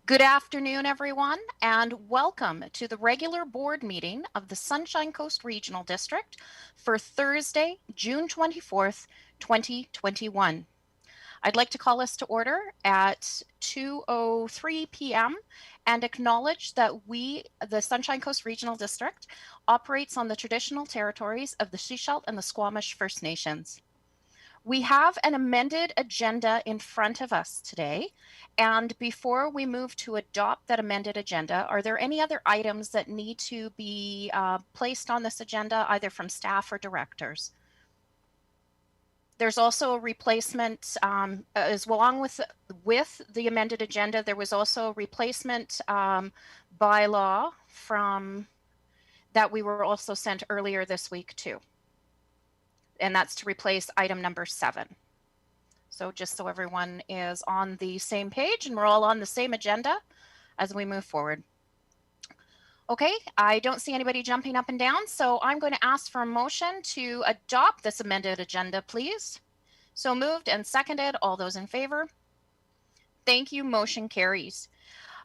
Good afternoon, everyone, and welcome to the regular board meeting of the Sunshine Coast Regional District for Thursday, June 24th, 2021. I'd like to call us to order at 2:03 p.m. and acknowledge that we, the Sunshine Coast Regional District, operates on the traditional territories of the Shuswap and the Squamish First Nations. We have an amended agenda in front of us today. And before we move to adopt that amended agenda, are there any other items that need to be placed on this agenda, either from staff or directors? There's also a replacement, as along with the amended agenda, there was also a replacement bylaw from that we were also sent earlier this week too. And that's to replace item number 7. So just so everyone is on the same page and we're all on the same agenda as we move forward. Okay, I don't see anybody jumping up and down, so I'm going to ask for a motion to adopt this amended agenda, please. So moved and seconded. All those in favor? Thank you. Motion carries.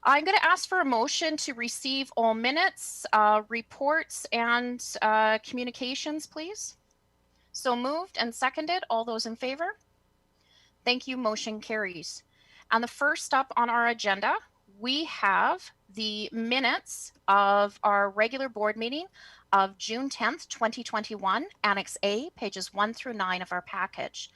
I'm going to ask for a motion to receive all minutes, reports, and communications, please. So moved and seconded. All those in favor? Thank you. Motion carries. And the first up on our agenda, we have the minutes of our regular board meeting of June 10th, 2021, Annex A, pages 1 through 9 of our package.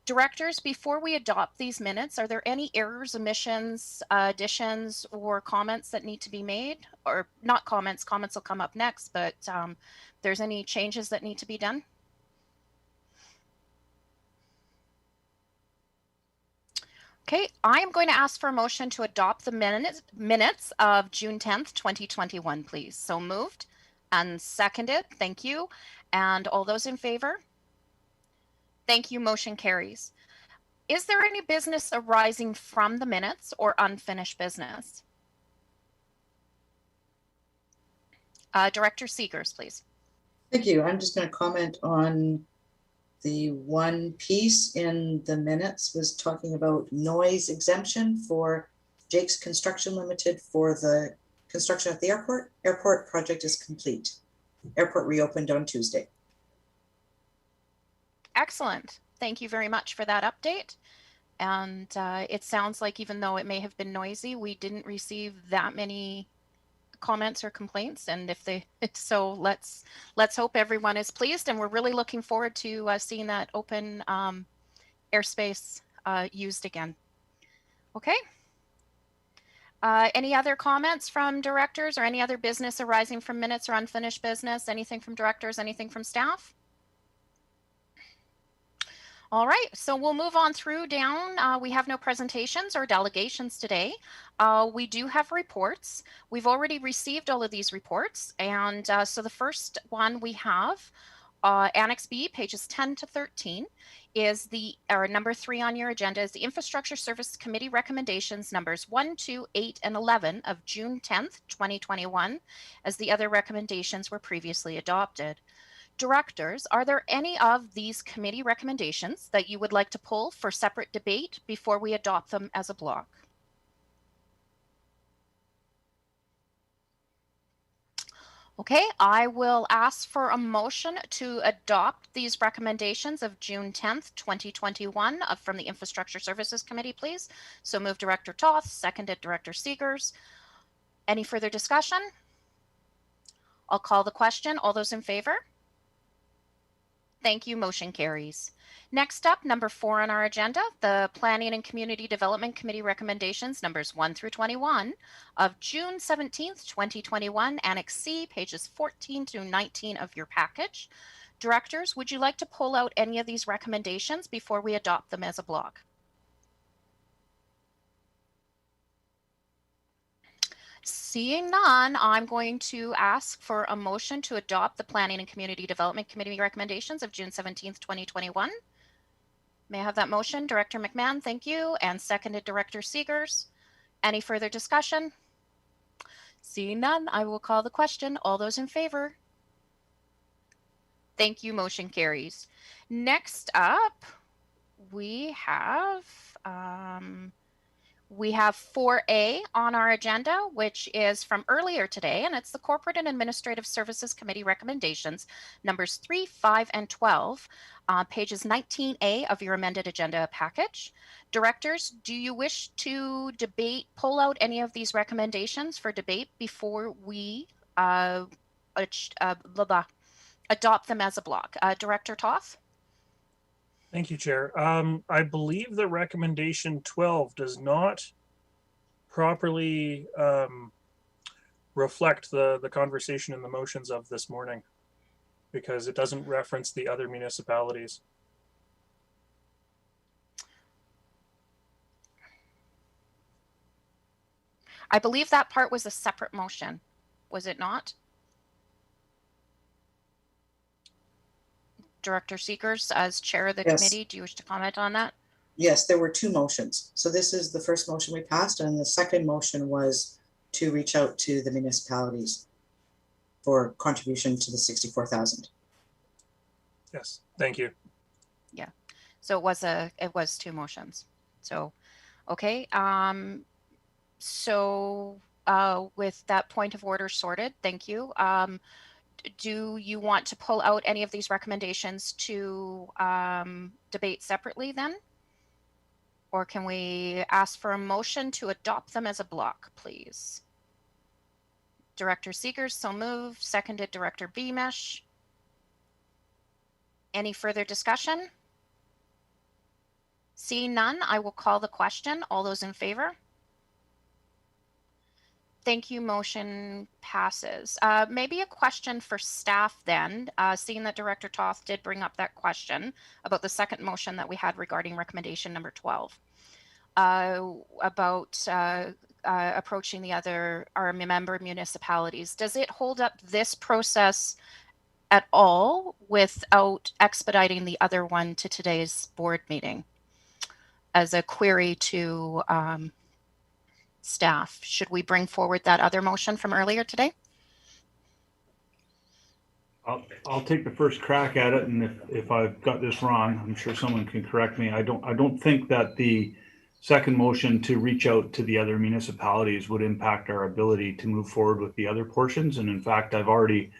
Directors, before we adopt these minutes, are there any errors, omissions, additions, or comments that need to be made? Or not comments, comments will come up next, but there's any changes that need to be done? Okay, I am going to ask for a motion to adopt the minutes of June 10th, 2021, please. So moved and seconded. Thank you. And all those in favor? Thank you. Motion carries. Is there any business arising from the minutes or unfinished business? Director Seegers, please. Thank you. I'm just going to comment on the one piece in the minutes was talking about noise exemption for Jake's Construction Limited for the construction at the airport. Airport project is complete. Airport reopened on Tuesday. Excellent. Thank you very much for that update. And it sounds like even though it may have been noisy, we didn't receive that many comments or complaints, and if they so let's hope everyone is pleased, and we're really looking forward to seeing that open airspace used again. Okay, any other comments from directors or any other business arising from minutes or unfinished business? Anything from directors, anything from staff? All right, so we'll move on through down. We have no presentations or delegations today. We do have reports. We've already received all of these reports. And so the first one we have, Annex B, pages 10 to 13, is number 3 on your agenda is the Infrastructure Service Committee recommendations numbers 1, 2, 8, and 11 of June 10th, 2021, as the other recommendations were previously adopted. Directors, are there any of these committee recommendations that you would like to pull for separate debate before we adopt them as a block? Okay, I will ask for a motion to adopt these recommendations of June 10th, 2021 from the Infrastructure Services Committee, please. So move Director Toth, seconded Director Seegers. Any further discussion? I'll call the question. All those in favor? Thank you. Motion carries. Next up, number 4 on our agenda, the Planning and Community Development Committee recommendations, numbers 1 through 21 of June 17th, 2021, Annex C, pages 14 to 19 of your package. Directors, would you like to pull out any of these recommendations before we adopt them as a block? Seeing none, I'm going to ask for a motion to adopt the Planning and Community Development Committee recommendations of June 17th, 2021. May I have that motion? Director McMahon, thank you. And seconded Director Seegers. Any further discussion? Seeing none, I will call the question. All those in favor? Thank you. Motion carries. Next up, we have We have 4A on our agenda, which is from earlier today, and it's the Corporate and Administrative Services Committee recommendations, numbers 3, 5, and 12, pages 19A of your amended agenda package. Directors, do you wish to pull out any of these recommendations for debate before we adopt them as a block? Director Toth? Thank you, Chair. I believe the recommendation 12 does not properly reflect the conversation and the motions of this morning, because it doesn't reference the other municipalities. I believe that part was a separate motion, was it not? Director Seekers, as chair of the Yes. committee, do you wish to comment on that? Yes, there were two motions. So this is the first motion we passed, and the second motion was to reach out to the municipalities for contribution to the 64,000. Yes, thank you. Yeah, so it was two motions. So, okay. So with that point of order sorted, thank you. Do you want to pull out any of these recommendations to debate separately then? Or can we ask for a motion to adopt them as a block, please? Director Seekers, so moved. Seconded, Director Beamish. Any further discussion? Seeing none, I will call the question. All those in favor? Thank you. Motion passes. Maybe a question for staff then, seeing that Director Toth did bring up that question about the second motion that we had regarding recommendation number 12, about approaching our member municipalities. Does it hold up this process at all without expediting the other one to today's board meeting as a query to staff? Should we bring forward that other motion from earlier today? I'll take the first crack at it, and if I've got this wrong, I'm sure someone can correct me. I don't think that the second motion to reach out to the other municipalities would impact our ability to move forward with the other portions. And in fact, I've already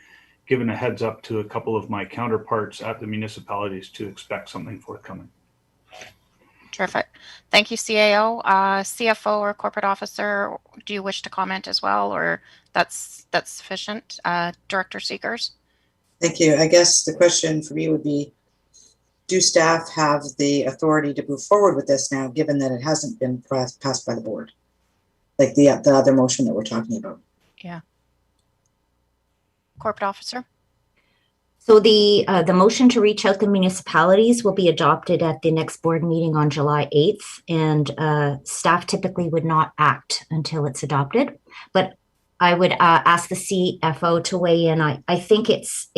given a heads up to a couple of my counterparts at the municipalities to expect something forthcoming. Terrific. Thank you, CAO. CFO or corporate officer, do you wish to comment as well, or that's sufficient? Director Seekers? Thank you. I guess the question for me would be, do staff have the authority to move forward with this now, given that it hasn't been passed by the board? Like the other motion that we're talking about. Yeah. Corporate officer? So the motion to reach out to municipalities will be adopted at the next board meeting on July 8th, and staff typically would not act until it's adopted. But I would ask the CFO to weigh in. I think it's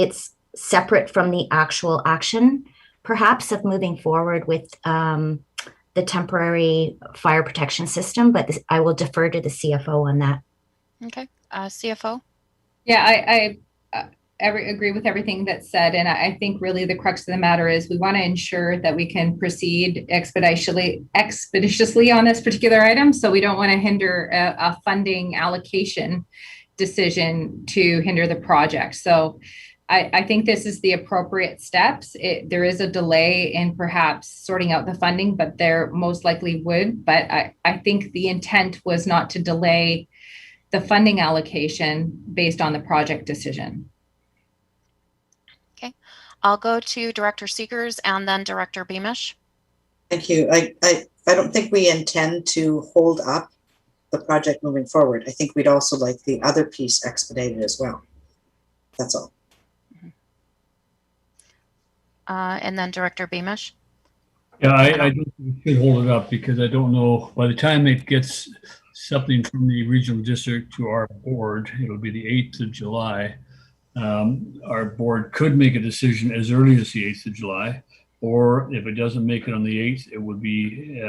separate from the actual action, perhaps, of moving forward with the temporary fire protection system, but I will defer to the CFO on that. Okay. CFO? Yeah, I agree with everything that's said. And I think really the crux of the matter is we want to ensure that we can proceed expeditiously on this particular item. So we don't want to hinder a funding allocation decision to hinder the project. So I think this is the appropriate steps. There is a delay in perhaps sorting out the funding, but there most likely would. But I think the intent was not to delay the funding allocation based on the project decision. Okay. I'll go to Director Seekers and then Director Beamish. Thank you. I don't think we intend to hold up the project moving forward. I think we'd also like the other piece expedited as well. That's all. And then Director Beamish. Yeah, I don't think we should hold it up, because I don't know, by the time it gets something from the regional district to our board, it'll be the 8th of July. Our board could make a decision as early as the 8th of July, or if it doesn't make it on the 8th, it would be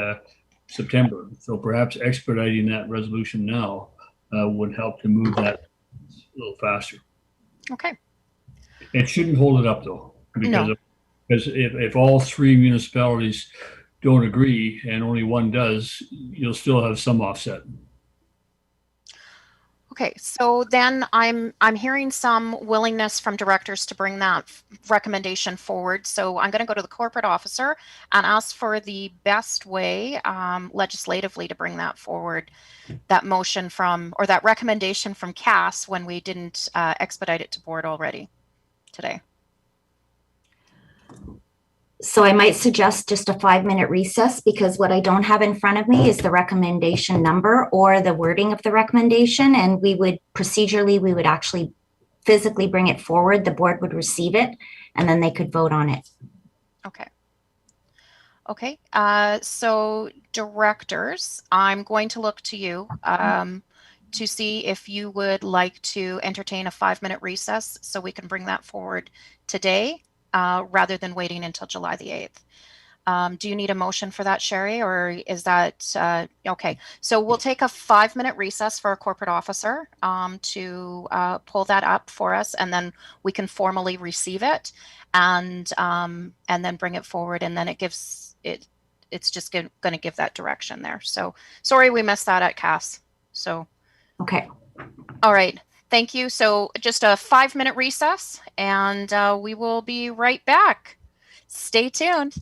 September. So perhaps expediting that resolution now would help to move that a little faster. Okay. It shouldn't hold it up though, because No. Because if all three municipalities don't agree and only one does, you'll still have some offset. Okay, so then I'm hearing some willingness from directors to bring that recommendation forward. So I'm going to go to the corporate officer and ask for the best way legislatively to bring that forward, that motion from, or that recommendation from Cass when we didn't expedite it to board already today. So I might suggest just a 5-minute recess, because what I don't have in front of me is the recommendation number or the wording of the recommendation. And we would actually physically bring it forward. The board would receive it and then they could vote on it. Okay. Okay. So directors, I'm going to look to you to see if you would like to entertain a 5-minute recess so we can bring that forward today rather than waiting until July the 8th. Do you need a motion for that, Sherry, or is that okay? So we'll take a 5-minute recess for our corporate officer to pull that up for us, and then we can formally receive it and then bring it forward, and then it gives it. It's just going to give that direction there. So sorry we missed that at Cass. So Okay. all right. Thank you. So just a 5-minute recess, and we will be right back. Stay tuned.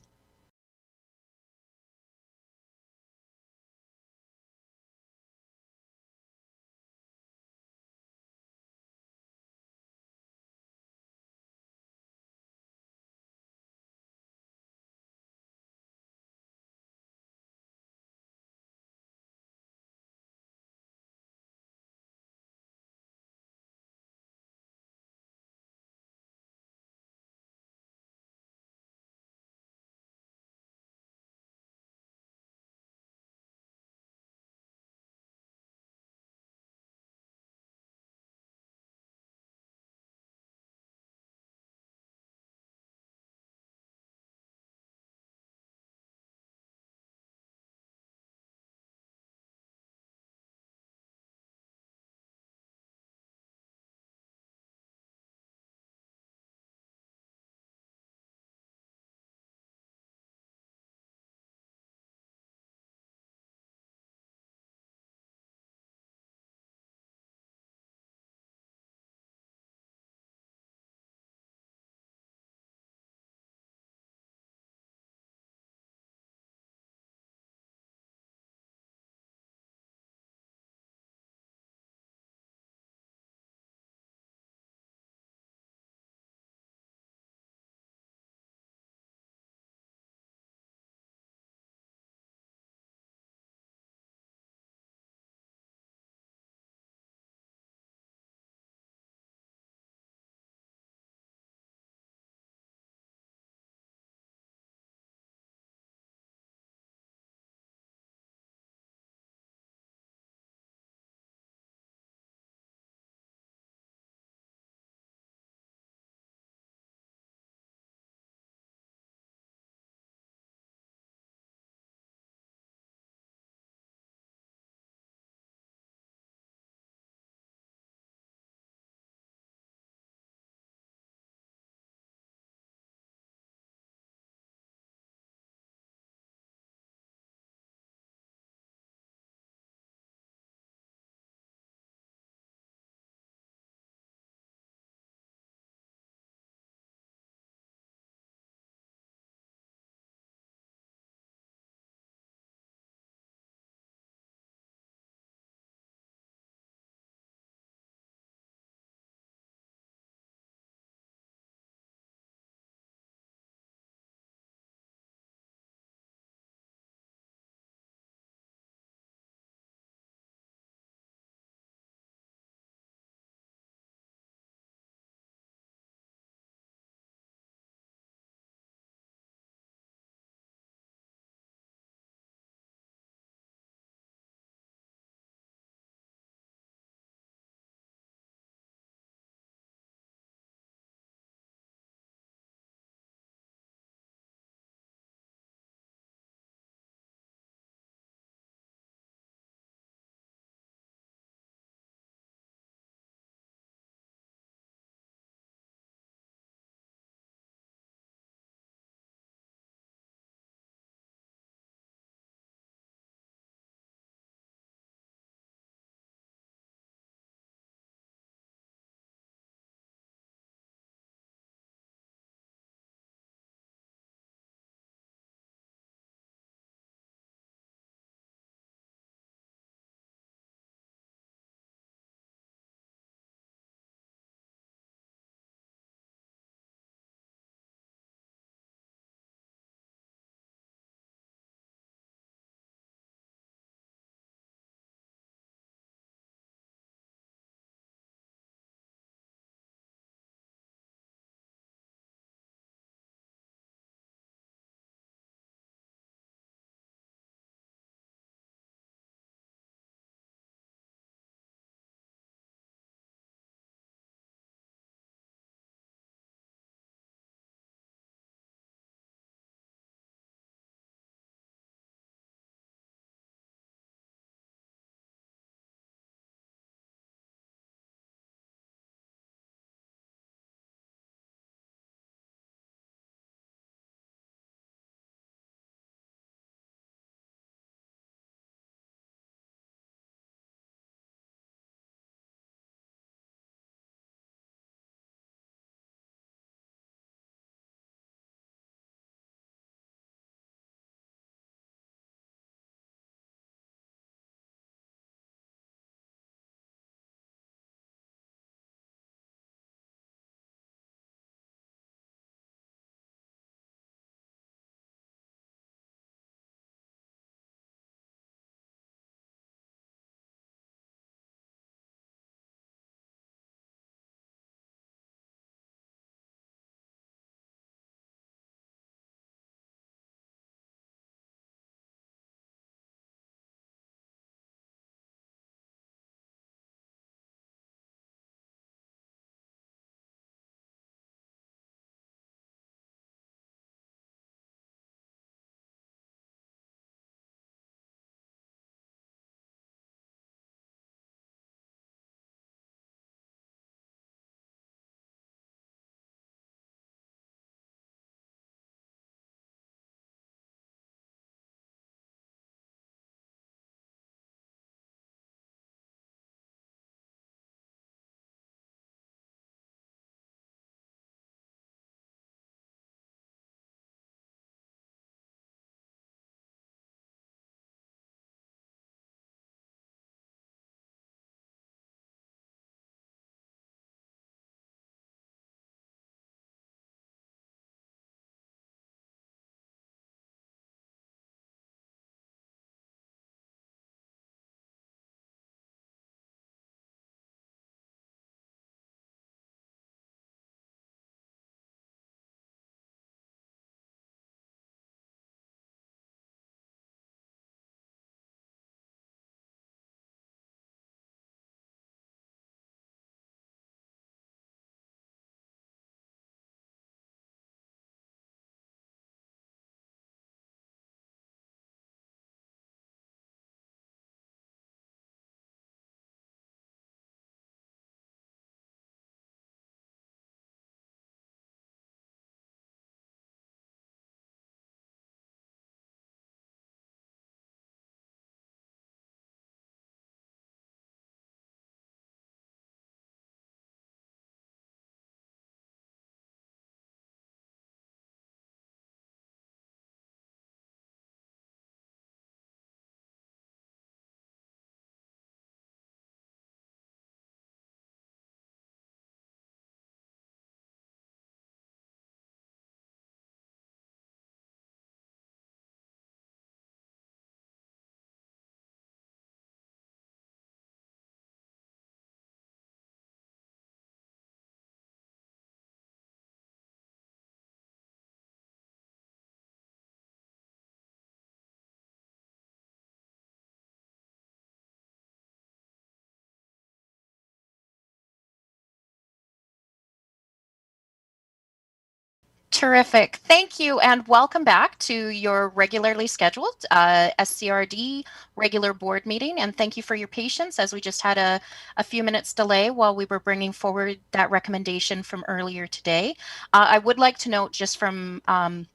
Terrific. Thank you, and welcome back to your regularly scheduled SCRD regular board meeting. And thank you for your patience as we just had a few minutes delay while we were bringing forward that recommendation from earlier today. I would like to note just from one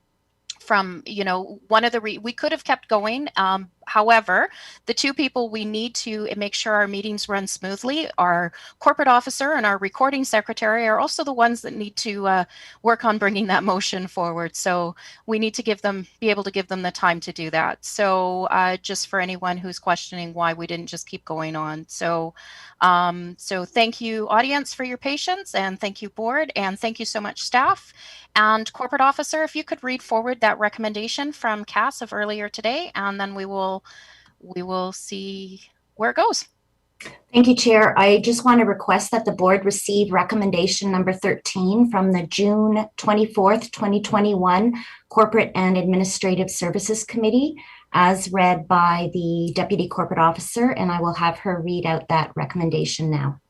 of the we could have kept going. However, the two people we need to make sure our meetings run smoothly, our corporate officer and our recording secretary, are also the ones that need to work on bringing that motion forward. So we need to be able to give them the time to do that. So just for anyone who's questioning why we didn't just keep going on. So thank you, audience, for your patience, and thank you, board, and thank you so much, staff. And corporate officer, if you could read forward that recommendation from Cass of earlier today, and then we will see where it goes. Thank you, Chair. I just want to request that the board receive recommendation number 13 from the June 24th, 2021 Corporate and Administrative Services Committee, as read by the Deputy Corporate Officer, and I will have her read out that recommendation now.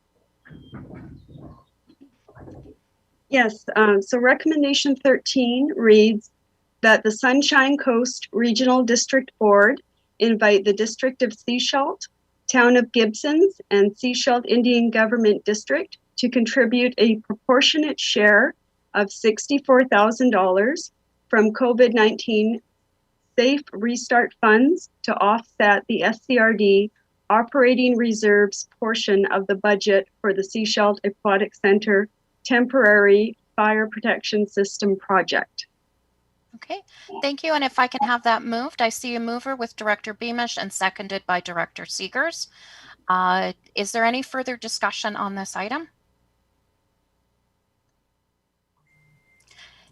Yes, so recommendation 13 reads that the Sunshine Coast Regional District Board invite the District of Sechelt, Town of Gibsons, and Sechelt Indian Government District to contribute a proportionate share of $64,000 from COVID-19 Safe Restart funds to offset the SCRD operating reserves portion of the budget for the Sechelt Aquatic Center temporary fire protection system project. Okay, thank you. And if I can have that moved, I see a mover with Director Beamish and seconded by Director Seegers. Is there any further discussion on this item?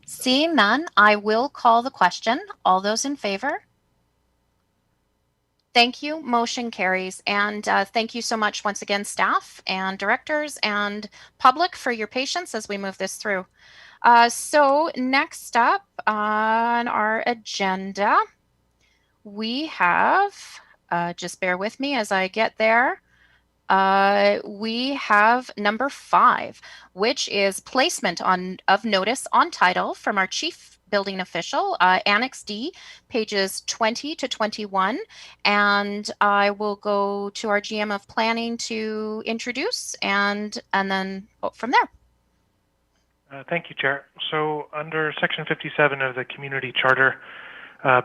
Seeing none, I will call the question. All those in favor? Thank you. Motion carries. And thank you so much once again, staff and directors and public, for your patience as we move this through. So next up on our agenda, we have, just bear with me as I get there, we have number 5, which is placement of notice on title from our chief building official, Annex D, pages 20 to 21. And I will go to our GM of Planning to introduce and then vote from there. Thank you, Chair. So under Section 57 of the Community Charter,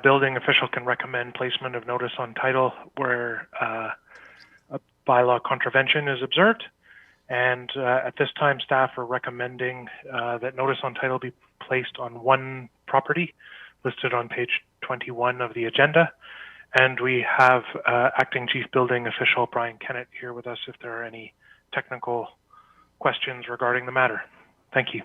building official can recommend placement of notice on title where a bylaw contravention is observed. And at this time, staff are recommending that notice on title be placed on one property listed on page 21 of the agenda. And we have Acting Chief Building Official Brian Kennett here with us if there are any technical questions regarding the matter. Thank you.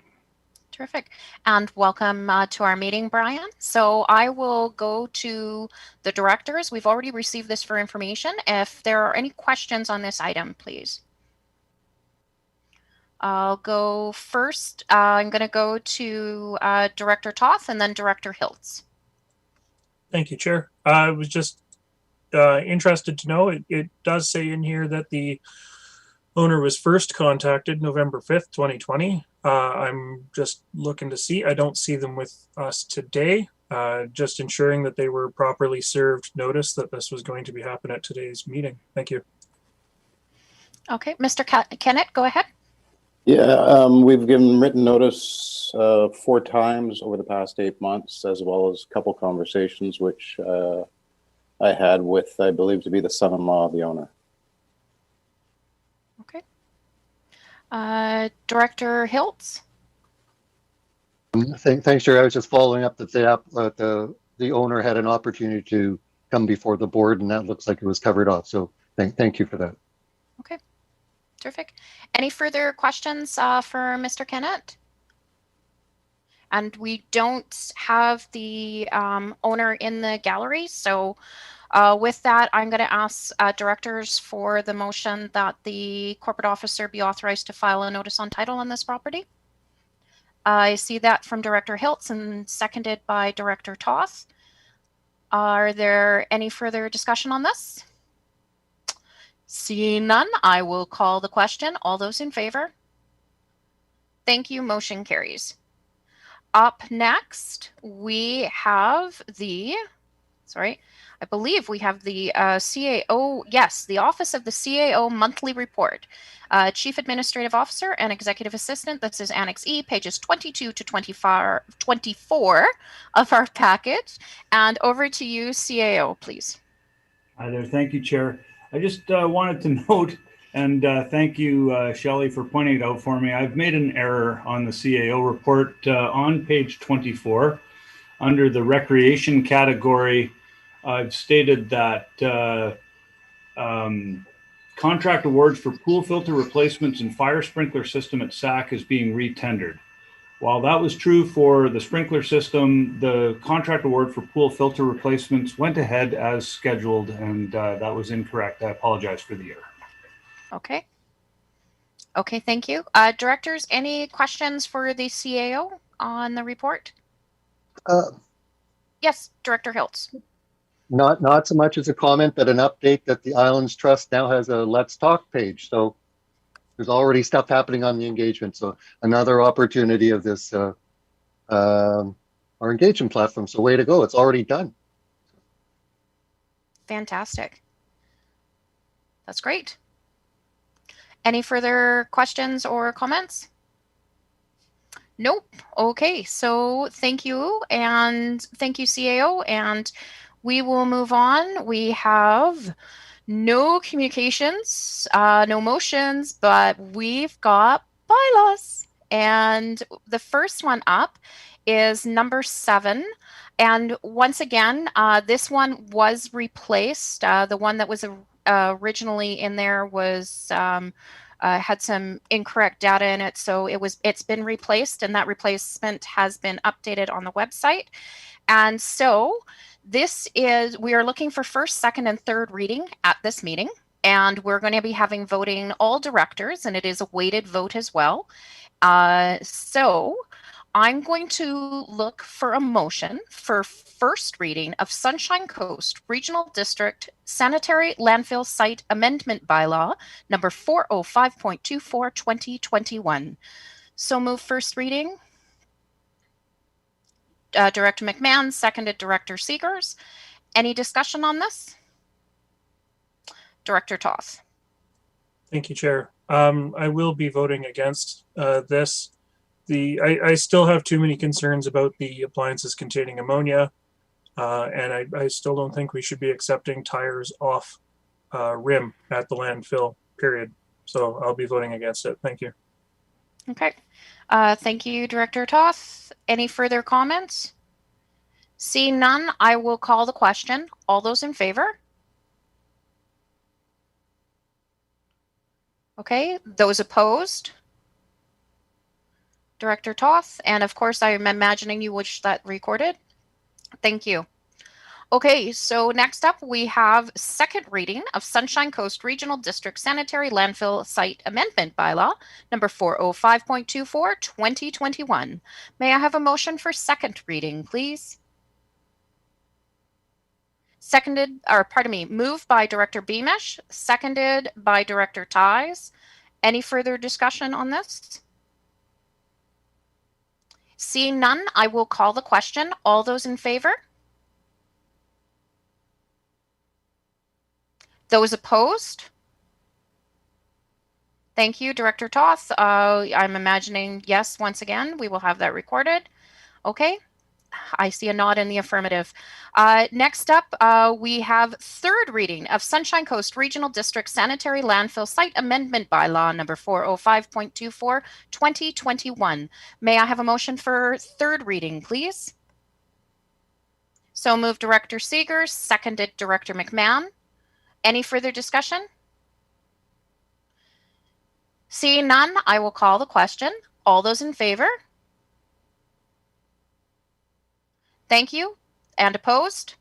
Terrific. And welcome to our meeting, Brian. So I will go to the directors. We've already received this for information. If there are any questions on this item, please. I'll go first. I'm going to go to Director Toth and then Director Hiltz. Thank you, Chair. I was just interested to know, it does say in here that the owner was first contacted November 5th, 2020. I'm just looking to see. I don't see them with us today. Just ensuring that they were properly served notice that this was going to be happening at today's meeting. Thank you. Okay, Mr. Kennett, go ahead. Yeah, we've given written notice 4 times over the past 8 months, as well as a couple conversations which I had with, I believe to be the son-in-law of the owner. Okay. Director Hiltz. Thanks, Chair. I was just following up that the owner had an opportunity to come before the board, and that looks like it was covered off. So thank you for that. Okay. Terrific. Any further questions for Mr. Kennett? And we don't have the owner in the gallery. So with that, I'm going to ask directors for the motion that the corporate officer be authorized to file a notice on title on this property. I see that from Director Hiltz and seconded by Director Toth. Are there any further discussion on this? Seeing none, I will call the question. All those in favor? Thank you. Motion carries. up next, we have I believe we have the CAO, yes, the Office of the CAO Monthly Report. Chief Administrative Officer and Executive Assistant, this is Annex E, pages 22 to 24 of our packet. And over to you, CAO, please. Hi there. Thank you, Chair. I just wanted to note, and thank you, Shelley, for pointing it out for me. I've made an error on the CAO report on page 24. Under the recreation category, I've stated that contract awards for pool filter replacements and fire sprinkler system at SAC is being retendered. While that was true for the sprinkler system, the contract award for pool filter replacements went ahead as scheduled, and that was incorrect. I apologize for the error. Okay. Okay, thank you. Directors, any questions for the CAO on the report? Yes, Director Hiltz. Not so much as a comment, but an update that the Islands Trust now has a Let's Talk page. So there's already stuff happening on the engagement. So another opportunity of this, our engagement platform. So way to go. It's already done. Fantastic. That's great. Any further questions or comments? Nope. Okay, so thank you, and thank you, CAO, and we will move on. We have no communications, no motions, but we've got bylaws. And the first one up is number 7. And once again, this one was replaced. The one that was originally in there was had some incorrect data in it, so it's been replaced, and that replacement has been updated on the website. And so we are looking for first, second, and third reading at this meeting, and we're going to be having voting all directors, and it is a weighted vote as well. So I'm going to look for a motion for first reading of Sunshine Coast Regional District Sanitary Landfill Site Amendment Bylaw number 405.24 2021. So move first reading. Director McMahon, seconded Director Seegers. Any discussion on this? Director Toth. Thank you, Chair. I will be voting against this. I still have too many concerns about the appliances containing ammonia, and I still don't think we should be accepting tires off rim at the landfill, period. So I'll be voting against it. Thank you. Okay. Thank you, Director Toth. Any further comments? Seeing none, I will call the question. All those in favor? Okay. Those opposed? Director Toth, and of course, I am imagining you wish that recorded. Thank you. Okay, so next up, we have second reading of Sunshine Coast Regional District Sanitary Landfill Site Amendment Bylaw, number 405.24, 2021. May I have a motion for second reading, please? Moved by Director Beamish, seconded by Director Ties. Any further discussion on this? Seeing none, I will call the question. All those in favor? Those opposed? Thank you, Director Toth. I'm imagining yes, once again. We will have that recorded. Okay. I see a nod in the affirmative. Next up, we have third reading of Sunshine Coast Regional District Sanitary Landfill Site Amendment Bylaw number 405.24, 2021. May I have a motion for third reading, please? So moved, Director Seegers, seconded Director McMahon. Any further discussion? Seeing none, I will call the question. All those in favor? Thank you. And opposed?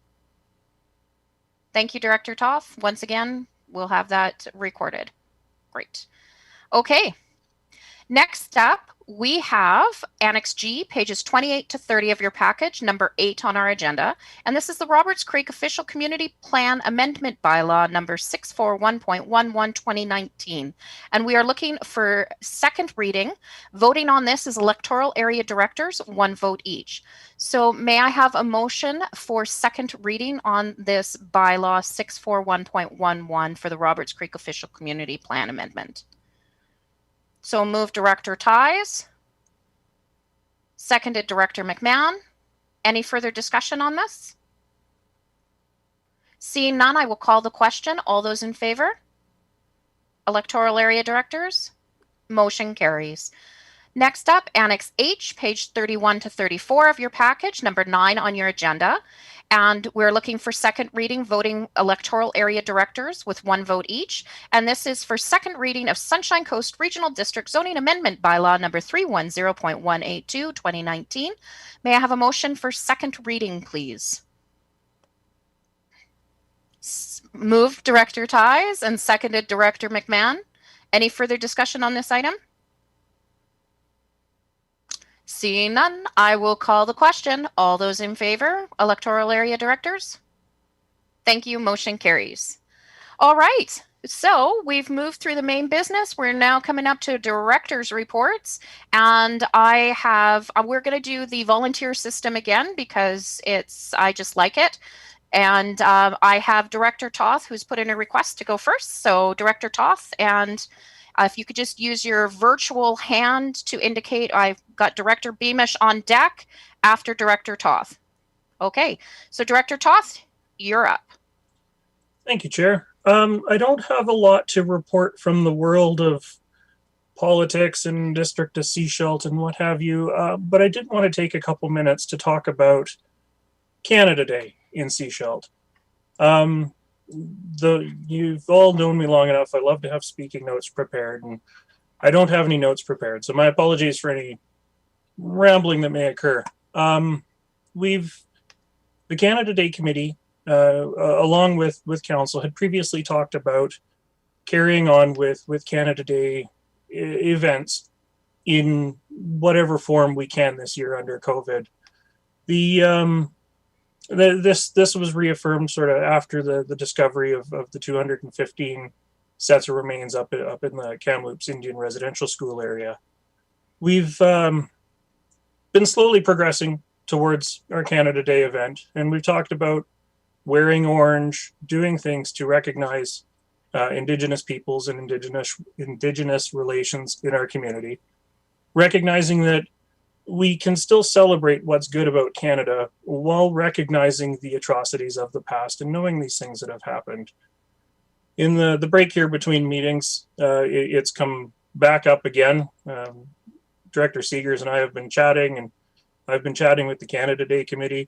Thank you, Director Toth. Once again, we'll have that recorded. Great. Okay. Next up, we have Annex G, pages 28 to 30 of your package, number 8 on our agenda. And this is the Roberts Creek Official Community Plan Amendment Bylaw number 641.11 2019. And we are looking for second reading. Voting on this is electoral area directors, 1 vote each. So may I have a motion for second reading on this bylaw 641.11 for the Roberts Creek Official Community Plan Amendment? So moved Director Ties. Seconded Director McMahon. Any further discussion on this? Seeing none, I will call the question. All those in favor? Electoral area directors? Motion carries. Next up, Annex H, page 31 to 34 of your package, number 9 on your agenda. And we're looking for second reading, voting electoral area directors with 1 vote each. And this is for second reading of Sunshine Coast Regional District Zoning Amendment Bylaw number 310.182, 2019. May I have a motion for second reading, please? Moved Director Ties and seconded Director McMahon. Any further discussion on this item? Seeing none, I will call the question. All those in favor, electoral area directors? Thank you. Motion carries. All right. So we've moved through the main business. We're now coming up to directors' reports. And we're going to do the volunteer system again because I just like it. And I have Director Toth, who's put in a request to go first. So Director Toth, and if you could just use your virtual hand to indicate I've got Director Beamish on deck after Director Toth. Okay, so Director Toth, you're up. Thank you, Chair. I don't have a lot to report from the world of politics and District of Seashelt and what have you, but I did want to take a couple minutes to talk about Canada Day in Seashelt. You've all known me long enough. I love to have speaking notes prepared, and I don't have any notes prepared. So my apologies for any rambling that may occur. The Canada Day Committee, along with Council, had previously talked about carrying on with Canada Day events in whatever form we can this year under COVID. This was reaffirmed sort of after the discovery of the 215 sets of remains up in the Kamloops Indian Residential School area. We've been slowly progressing towards our Canada Day event, and we've talked about wearing orange, doing things to recognize Indigenous peoples and Indigenous relations in our community, recognizing that we can still celebrate what's good about Canada while recognizing the atrocities of the past and knowing these things that have happened. In the break here between meetings, it's come back up again. Director Seegers and I have been chatting, and I've been chatting with the Canada Day Committee.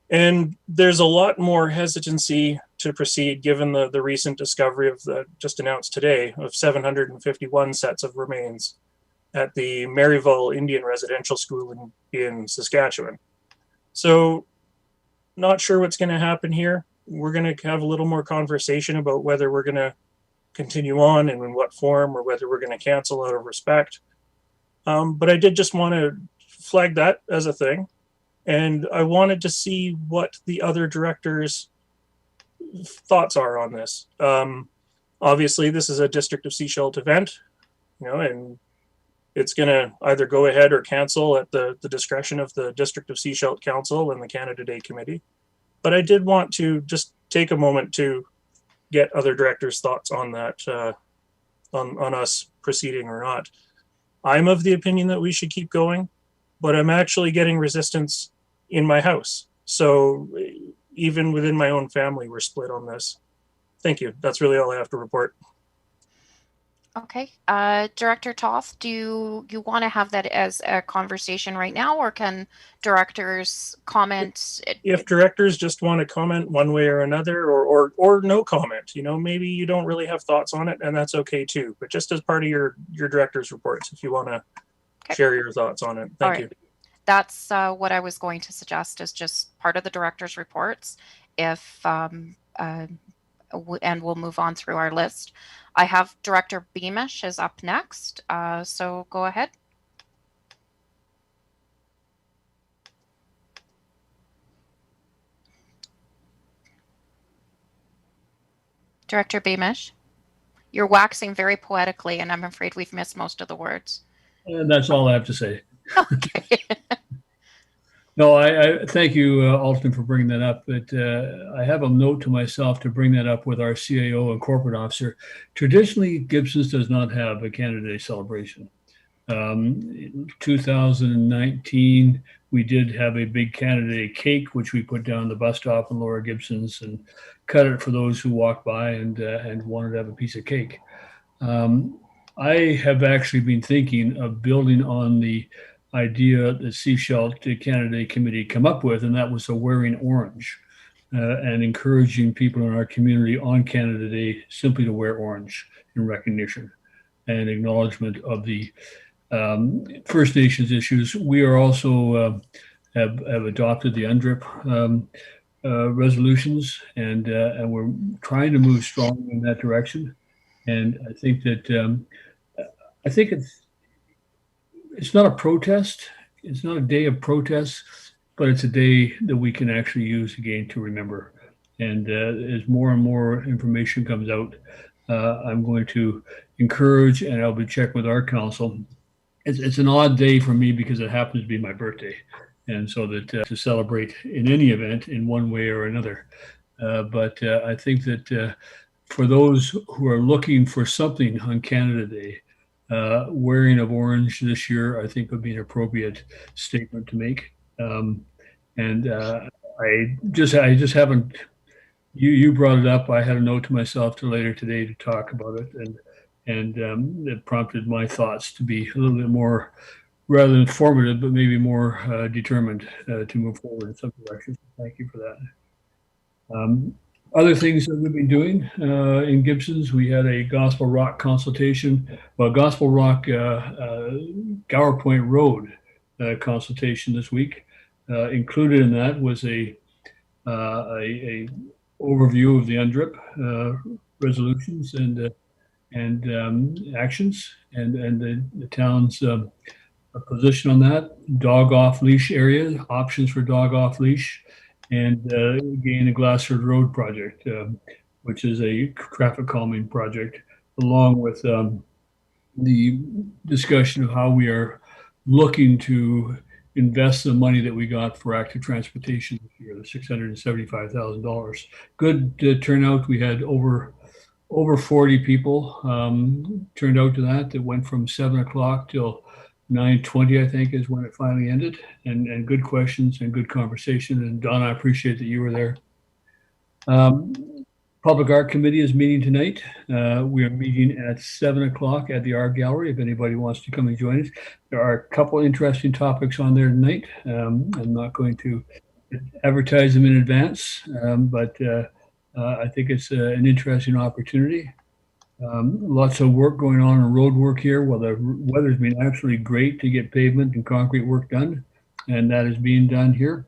And there's a lot more hesitancy to proceed given the recent discovery of just announced today of 751 sets of remains at the Maryville Indian Residential School in Saskatchewan. So not sure what's going to happen here. We're going to have a little more conversation about whether we're going to continue on and in what form, or whether we're going to cancel out of respect. But I did just want to flag that as a thing. And I wanted to see what the other directors' thoughts are on this. Obviously, this is a District of Seashelt event, and it's going to either go ahead or cancel at the discretion of the District of Seashelt Council and the Canada Day Committee. But I did want to just take a moment to get other directors' thoughts on that, on us proceeding or not. I'm of the opinion that we should keep going, but I'm actually getting resistance in my house. So even within my own family, we're split on this. Thank you. That's really all I have to report. Okay. Director Toth, do you want to have that as a conversation right now, or can directors comment? If directors just want to comment one way or another, or no comment, maybe you don't really have thoughts on it, and that's okay too. But just as part of your director's reports, if you want to share your thoughts on it. Thank you. That's what I was going to suggest, is just part of the director's reports. If and we'll move on through our list. I have Director Beamish is up next, so go ahead. Director Beamish, you're waxing very poetically, and I'm afraid we've missed most of the words. That's all I have to say. Okay. No, I thank you, Alton, for bringing that up. But I have a note to myself to bring that up with our CAO and corporate officer. Traditionally, Gibson's does not have a Canada Day celebration. In 2019, we did have a big Canada Day cake, which we put down the bus stop in Lower Gibson's and cut it for those who walked by and wanted to have a piece of cake. I have actually been thinking of building on the idea that Seashell Canada Day Committee come up with, and that was a wearing orange and encouraging people in our community on Canada Day simply to wear orange in recognition and acknowledgement of the First Nations issues. We are also have adopted the UNDRIP resolutions, and we're trying to move strongly in that direction. And I think that it's not a protest. It's not a day of protest, but it's a day that we can actually use again to remember. And as more and more information comes out, I'm going to encourage, and I'll be checking with our council. It's an odd day for me because it happens to be my birthday. And so that to celebrate in any event in one way or another. But I think that for those who are looking for something on Canada Day, wearing of orange this year, I think would be an appropriate statement to make. I just haven't, you brought it up. I had a note to myself to later today to talk about it. And it prompted my thoughts to be a little bit more, rather than informative, but maybe more determined to move forward in some direction. Thank you for that. Other things that we've been doing in Gibson's, we had a Gospel Rock consultation, Gospel Rock Gower Point Road consultation this week. Included in that was a overview of the UNDRIP resolutions and actions and the town's position on that. Dog off leash area, options for dog off leash. And again, the Glassford Road project, which is a traffic calming project, along with the discussion of how we are looking to invest the money that we got for active transportation this year, the $675,000. Good turnout. We had over 40 people turned out to that went from 7 o'clock till 9:20, I think, is when it finally ended, and good questions and good conversation. And Don, I appreciate that you were there. Public Art Committee is meeting tonight. We are meeting at 7 o'clock at the Art Gallery. If anybody wants to come and join us, there are a couple interesting topics on there tonight. I'm not going to advertise them in advance, but I think it's an interesting opportunity. Lots of work going on road work here. Well, the weather's been absolutely great to get pavement and concrete work done, and that is being done here.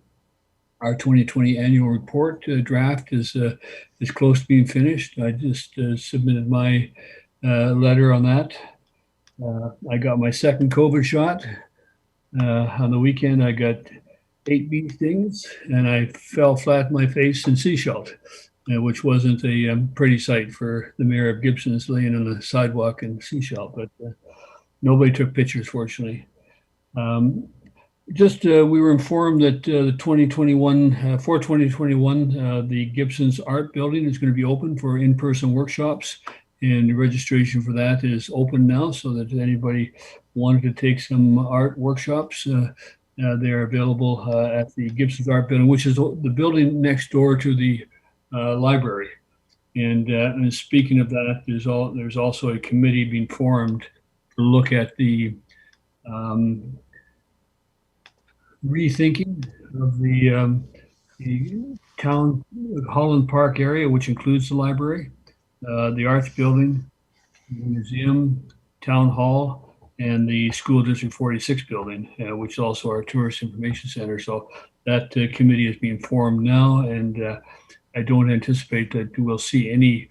Our 2020 annual report draft is close to being finished. I just submitted my letter on that. I got my second COVID shot. On the weekend, I got 8 bee stings, and I fell flat on my face in Seashell, which wasn't a pretty sight for the mayor of Gibson's laying on the sidewalk in Seashell, but nobody took pictures, fortunately. We were informed that the 2021, the Gibson's Art Building is going to be open for in-person workshops, and the registration for that is open now, so that if anybody wanted to take some art workshops, they're available at the Gibson's Art Building, which is the building next door to the library. And speaking of that, there's also a committee being formed to look at the rethinking of the town Holland Park area, which includes the library, the arts building, the museum, town hall, and the school district 46 building, which is also our tourist information center. So that committee is being formed now, and I don't anticipate that we'll see any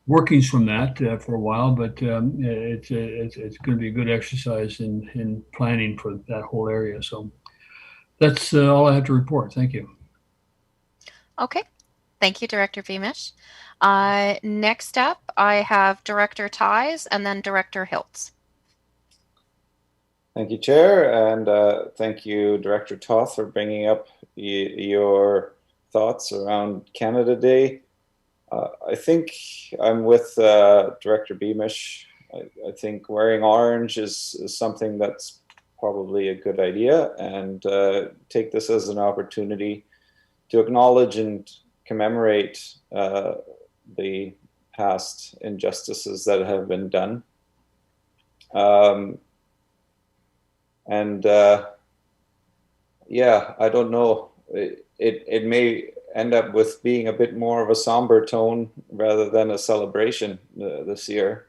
workings from that for a while, but it's going to be a good exercise in planning for that whole area. So that's all I have to report. Thank you. Okay. Thank you, Director Beamish. Next up, I have Director Ties and then Director Hiltz. Thank you, Chair, and thank you, Director Toth, for bringing up your thoughts around Canada Day. I think I'm with Director Beamish. I think wearing orange is something that's probably a good idea, and take this as an opportunity to acknowledge and commemorate the past injustices that have been done. Yeah, I don't know. It may end up with being a bit more of a somber tone rather than a celebration this year,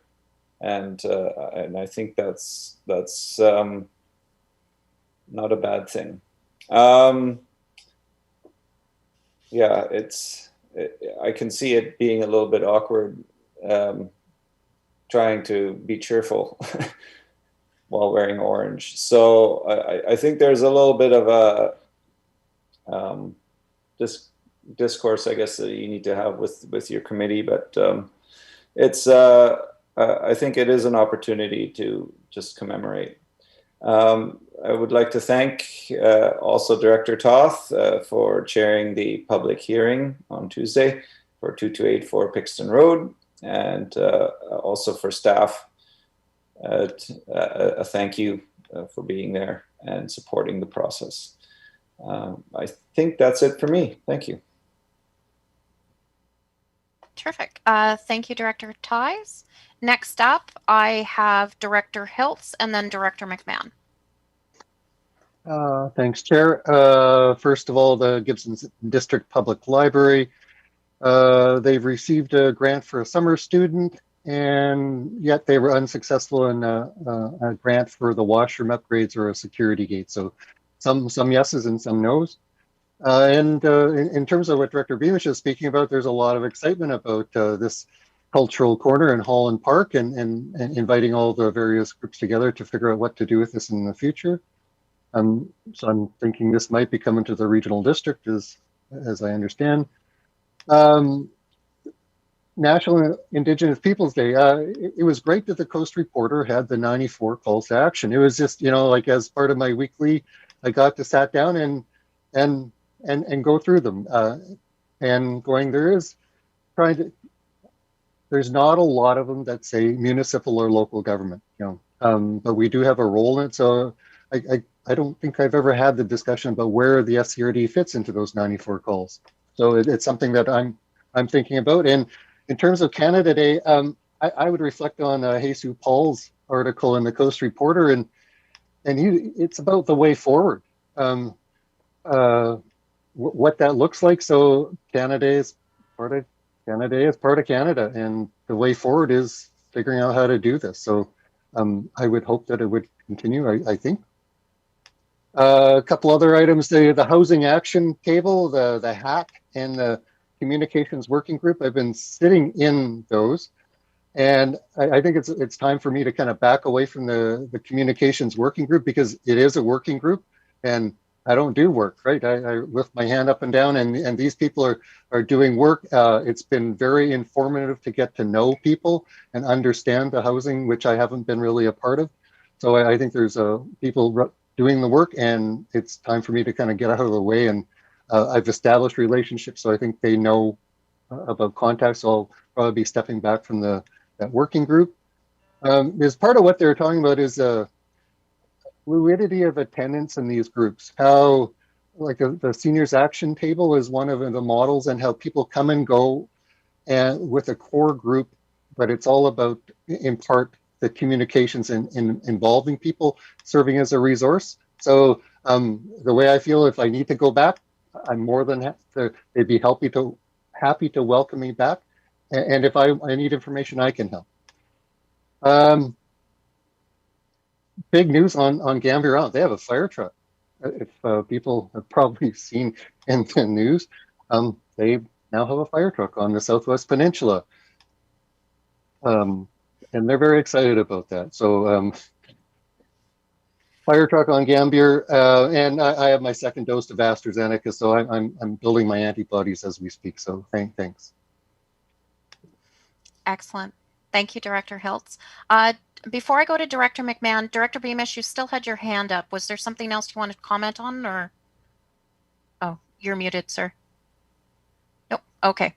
and I think that's not a bad thing. Yeah, I can see it being a little bit awkward, trying to be cheerful while wearing orange. So I think there's a little bit of a discourse, I guess, that you need to have with your committee, but it's I think it is an opportunity to just commemorate. I would like to thank also Director Toth for chairing the public hearing on Tuesday for 2284 Pixton Road, and also for staff. A thank you for being there and supporting the process. I think that's it for me. Thank you. Terrific. Thank you, Director Ties. Next up, I have Director Hiltz and then Director McMahon. Thanks, Chair. First of all, the Gibson District Public Library, they've received a grant for a summer student, and yet they were unsuccessful in a grant for the washroom upgrades or a security gate. So some yeses and some nos. In terms of what Director Beamish is speaking about, there's a lot of excitement about this cultural corner in Holland Park and inviting all the various groups together to figure out what to do with this in the future. So I'm thinking this might be coming to the regional district, as I understand. National Indigenous Peoples Day. It was great that the Coast Reporter had the 94 calls to action. It was just, like as part of my weekly, I got to sat down and go through them. And going, there's not a lot of them that say municipal or local government, but we do have a role in it. So I don't think I've ever had the discussion about where the SCRD fits into those 94 calls. So it's something that I'm thinking about. And in terms of Canada Day, I would reflect on Jesus Paul's article in the Coast Reporter, and it's about the way forward, what that looks like. So Canada is part of Canada, and the way forward is figuring out how to do this. So I would hope that it would continue. I think. A couple other items: the housing action table, the HAC, and the communications working group. I've been sitting in those, and I think it's time for me to kind of back away from the communications working group, because it is a working group, and I don't do work, right? I lift my hand up and down, and these people are doing work. It's been very informative to get to know people and understand the housing, which I haven't been really a part of. So I think there's people doing the work, and it's time for me to kind of get out of the way. And I've established relationships, so I think they know about contacts. So I'll probably be stepping back from that working group. As part of what they're talking about is fluidity of attendance in these groups. How, like the seniors action table is one of the models, and how people come and go and with a core group, but it's all about, in part, the communications and involving people, serving as a resource. So the way I feel, if I need to go back, I'm more than happy. They'd be happy to welcome me back. And if I need information, I can help. Big news on Gambia Island. They have a fire truck. If people have probably seen in the news, they now have a fire truck on the Southwest Peninsula. And they're very excited about that. So fire truck on Gambier, and I have my second dose of AstraZeneca, so I'm building my antibodies as we speak. So thanks. Excellent. Thank you, Director Hiltz. Before I go to Director McMahon, Director Beamish, you still had your hand up. Was there something else you wanted to comment on, or? Oh, you're muted, sir. Nope. Okay.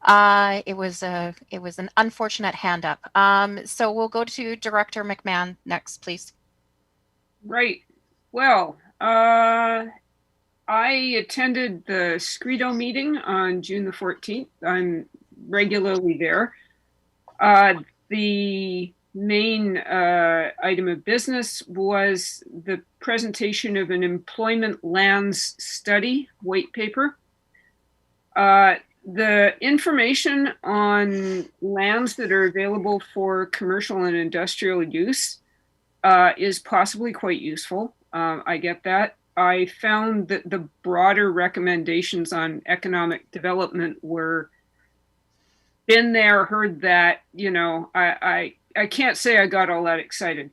It was an unfortunate hand up. So we'll go to Director McMahon next, please. Right. Well, I attended the Scredo meeting on June the 14th. I'm regularly there. The main item of business was the presentation of an employment lands study white paper. The information on lands that are available for commercial and industrial use is possibly quite useful. I get that. I found that the broader recommendations on economic development were been there, heard that, you know, I can't say I got all that excited.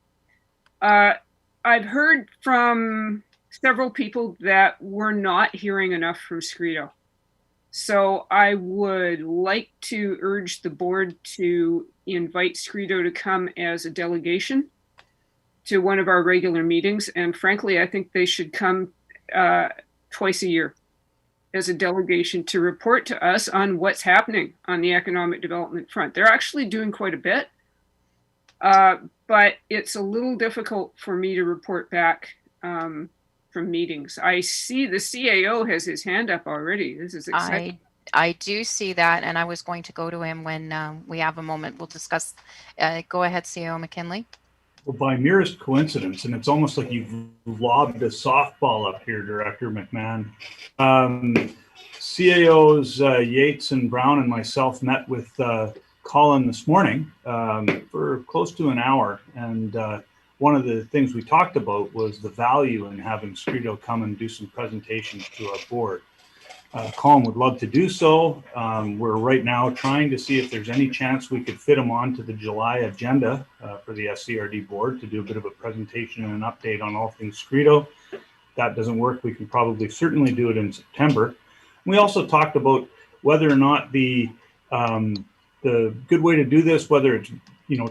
I've heard from several people that we're not hearing enough from Scredo. So I would like to urge the board to invite Scredo to come as a delegation to one of our regular meetings. And frankly, I think they should come twice a year as a delegation to report to us on what's happening on the economic development front. They're actually doing quite a bit, but it's a little difficult for me to report back from meetings. I see the CAO has his hand up already. This is exciting. I do see that, and I was going to go to him when we have a moment. We'll discuss. Go ahead, CAO McKinley. Well, by merest coincidence, and it's almost like you've lobbed a softball up here, Director McMahon. CAOs Yates and Brown and myself met with Colin this morning for close to an hour, and one of the things we talked about was the value in having Scredo come and do some presentations to our board. Colin would love to do so. We're right now trying to see if there's any chance we could fit him onto the July agenda for the SCRD board to do a bit of a presentation and an update on all things Scredo. If that doesn't work, we can probably certainly do it in September. We also talked about whether or not the good way to do this, whether it's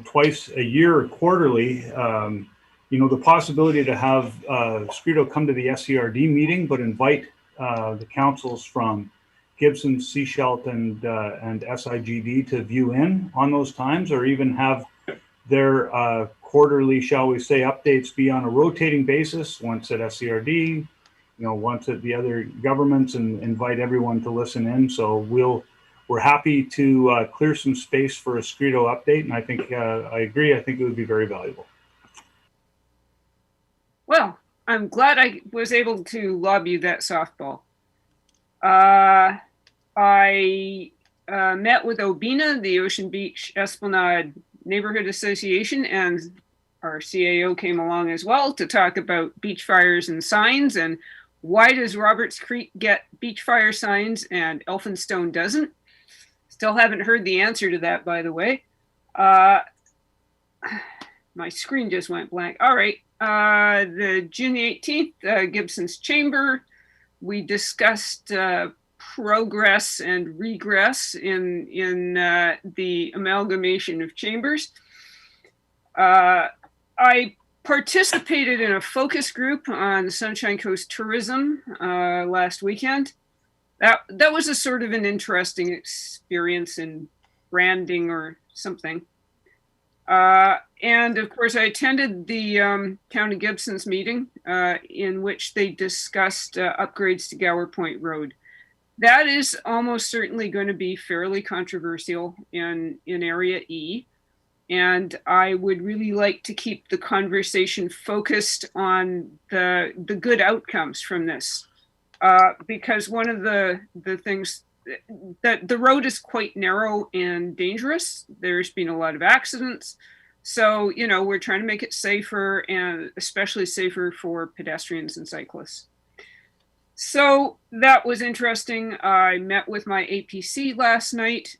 twice a year or quarterly, the possibility to have Scredo come to the SCRD meeting, but invite the councils from Gibson, Seashelt, and SIGD to view in on those times, or even have their quarterly, shall we say, updates be on a rotating basis, once at SCRD, once at the other governments, and invite everyone to listen in. So we're happy to clear some space for a Scredo update, and I think I agree. I think it would be very valuable. Well, I'm glad I was able to lob you that softball. I met with OBINA, the Ocean Beach Esplanade Neighborhood Association, and our CAO came along as well to talk about beach fires and signs, and why does Roberts Creek get beach fire signs and Elphinstone doesn't? Still haven't heard the answer to that, by the way. My screen just went blank. All right. The June the 18th, Gibson's Chamber, we discussed progress and regress in the amalgamation of chambers. I participated in a focus group on Sunshine Coast tourism last weekend. That was a sort of an interesting experience in branding or something. And of course, I attended the Town of Gibson's meeting in which they discussed upgrades to Gower Point Road. That is almost certainly going to be fairly controversial in Area E. And I would really like to keep the conversation focused on the good outcomes from this. Because one of the things that the road is quite narrow and dangerous. There's been a lot of accidents. So, we're trying to make it safer, and especially safer for pedestrians and cyclists. So that was interesting. I met with my APC last night.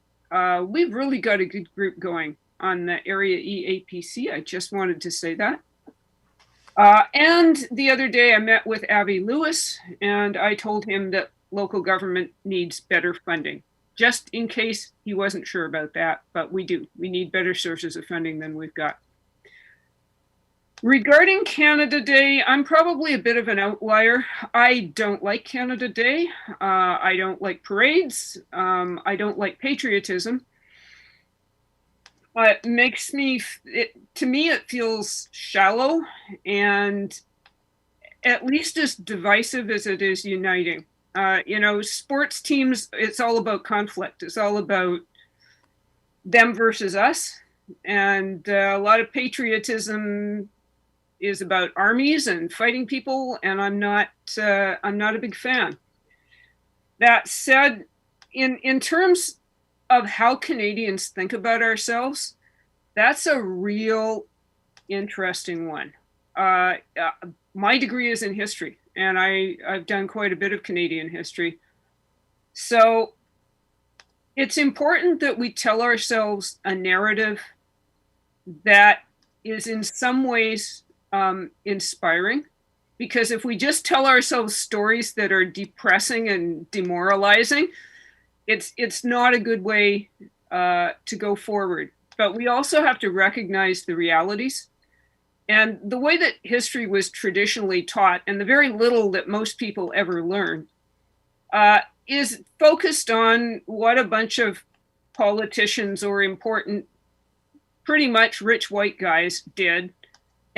We've really got a good group going on the Area E APC. I just wanted to say that. And the other day I met with Avi Lewis, and I told him that local government needs better funding, just in case he wasn't sure about that, but we do. We need better sources of funding than we've got. Regarding Canada Day, I'm probably a bit of an outlier. I don't like Canada Day. I don't like parades. I don't like patriotism. It makes me, to me, it feels shallow and at least as divisive as it is uniting. You know, sports teams, it's all about conflict. It's all about them versus us. And a lot of patriotism is about armies and fighting people, and I'm not a big fan. That said, in terms of how Canadians think about ourselves, that's a real interesting one. My degree is in history, and I've done quite a bit of Canadian history. So it's important that we tell ourselves a narrative that is in some ways inspiring, because if we just tell ourselves stories that are depressing and demoralizing, it's not a good way to go forward. But we also have to recognize the realities. And the way that history was traditionally taught, and the very little that most people ever learn, is focused on what a bunch of politicians or important, pretty much rich white guys did,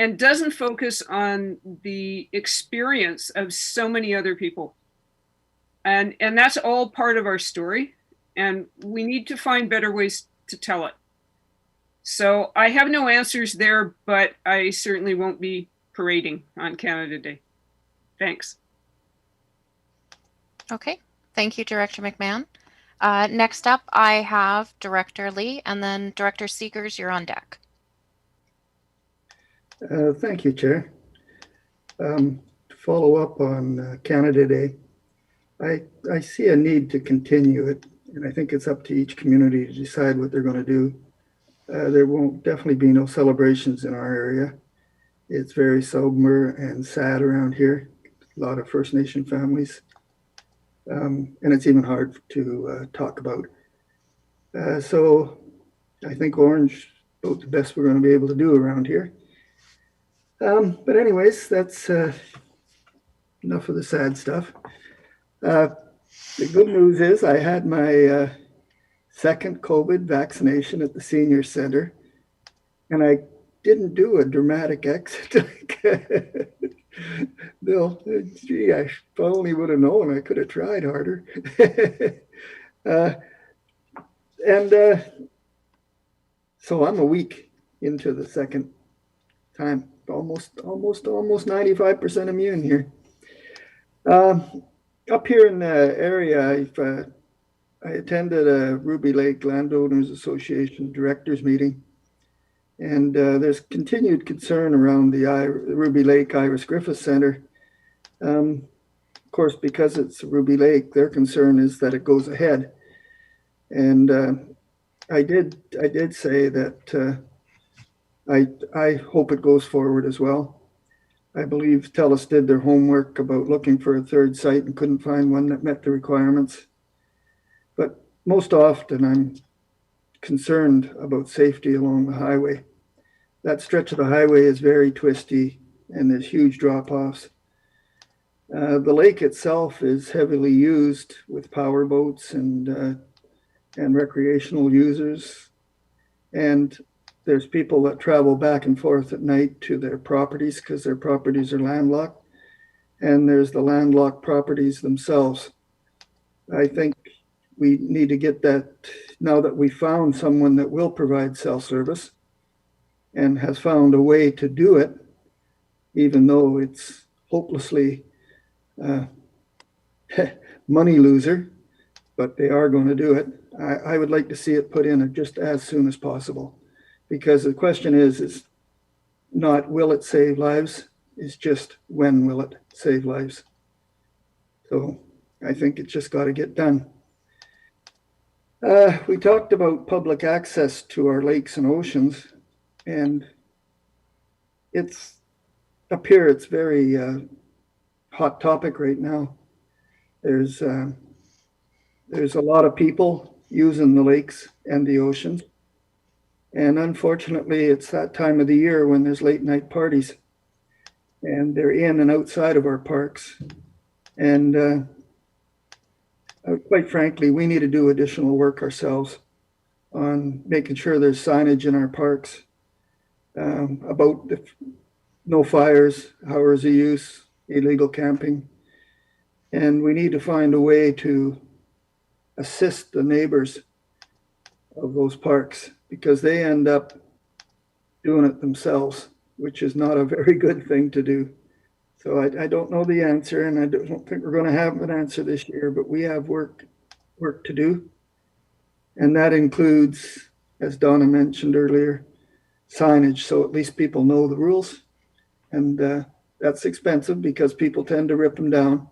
and doesn't focus on the experience of so many other people. And that's all part of our story, and we need to find better ways to tell it. So I have no answers there, but I certainly won't be parading on Canada Day. Thanks. Okay, thank you, Director McMahon. Next up, I have Director Lee, and then Director Seegers, you're on deck. Thank you, Chair. To follow up on Canada Day, I see a need to continue it, and I think it's up to each community to decide what they're going to do. There won't definitely be no celebrations in our area. It's very sober and sad around here. A lot of First Nation families, and it's even hard to talk about. So I think Orange is about the best we're going to be able to do around here. But anyways, that's enough of the sad stuff. The good news is I had my second COVID vaccination at the senior center, and I didn't do a dramatic exit. Bill, gee, I only would have known. I could have tried harder. So I'm a week into the second time. Almost 95% immune here. Up here in the area, I attended a Ruby Lake Landowners Association directors meeting, and there's continued concern around the Ruby Lake Iris Griffith Center. Of course, because it's Ruby Lake, their concern is that it goes ahead. And I did say that I hope it goes forward as well. I believe TELUS did their homework about looking for a third site and couldn't find one that met the requirements. But most often I'm concerned about safety along the highway. That stretch of the highway is very twisty and there's huge drop-offs. The lake itself is heavily used with power boats and recreational users. And there's people that travel back and forth at night to their properties because their properties are landlocked. And there's the landlocked properties themselves. I think we need to get that, now that we found someone that will provide cell service and has found a way to do it, even though it's hopelessly money loser, but they are going to do it. I would like to see it put in just as soon as possible. Because the question is not will it save lives, it's just when will it save lives. So I think it's just got to get done. We talked about public access to our lakes and oceans, and it's up here, it's very hot topic right now. There's a lot of people using the lakes and the oceans. And unfortunately, it's that time of the year when there's late night parties, and they're in and outside of our parks. And quite frankly, we need to do additional work ourselves on making sure there's signage in our parks about no fires, hours of use, illegal camping. And we need to find a way to assist the neighbors of those parks, because they end up doing it themselves, which is not a very good thing to do. So I don't know the answer, and I don't think we're going to have an answer this year, but we have work to do. And that includes, as Donna mentioned earlier, signage, so at least people know the rules. And that's expensive because people tend to rip them down.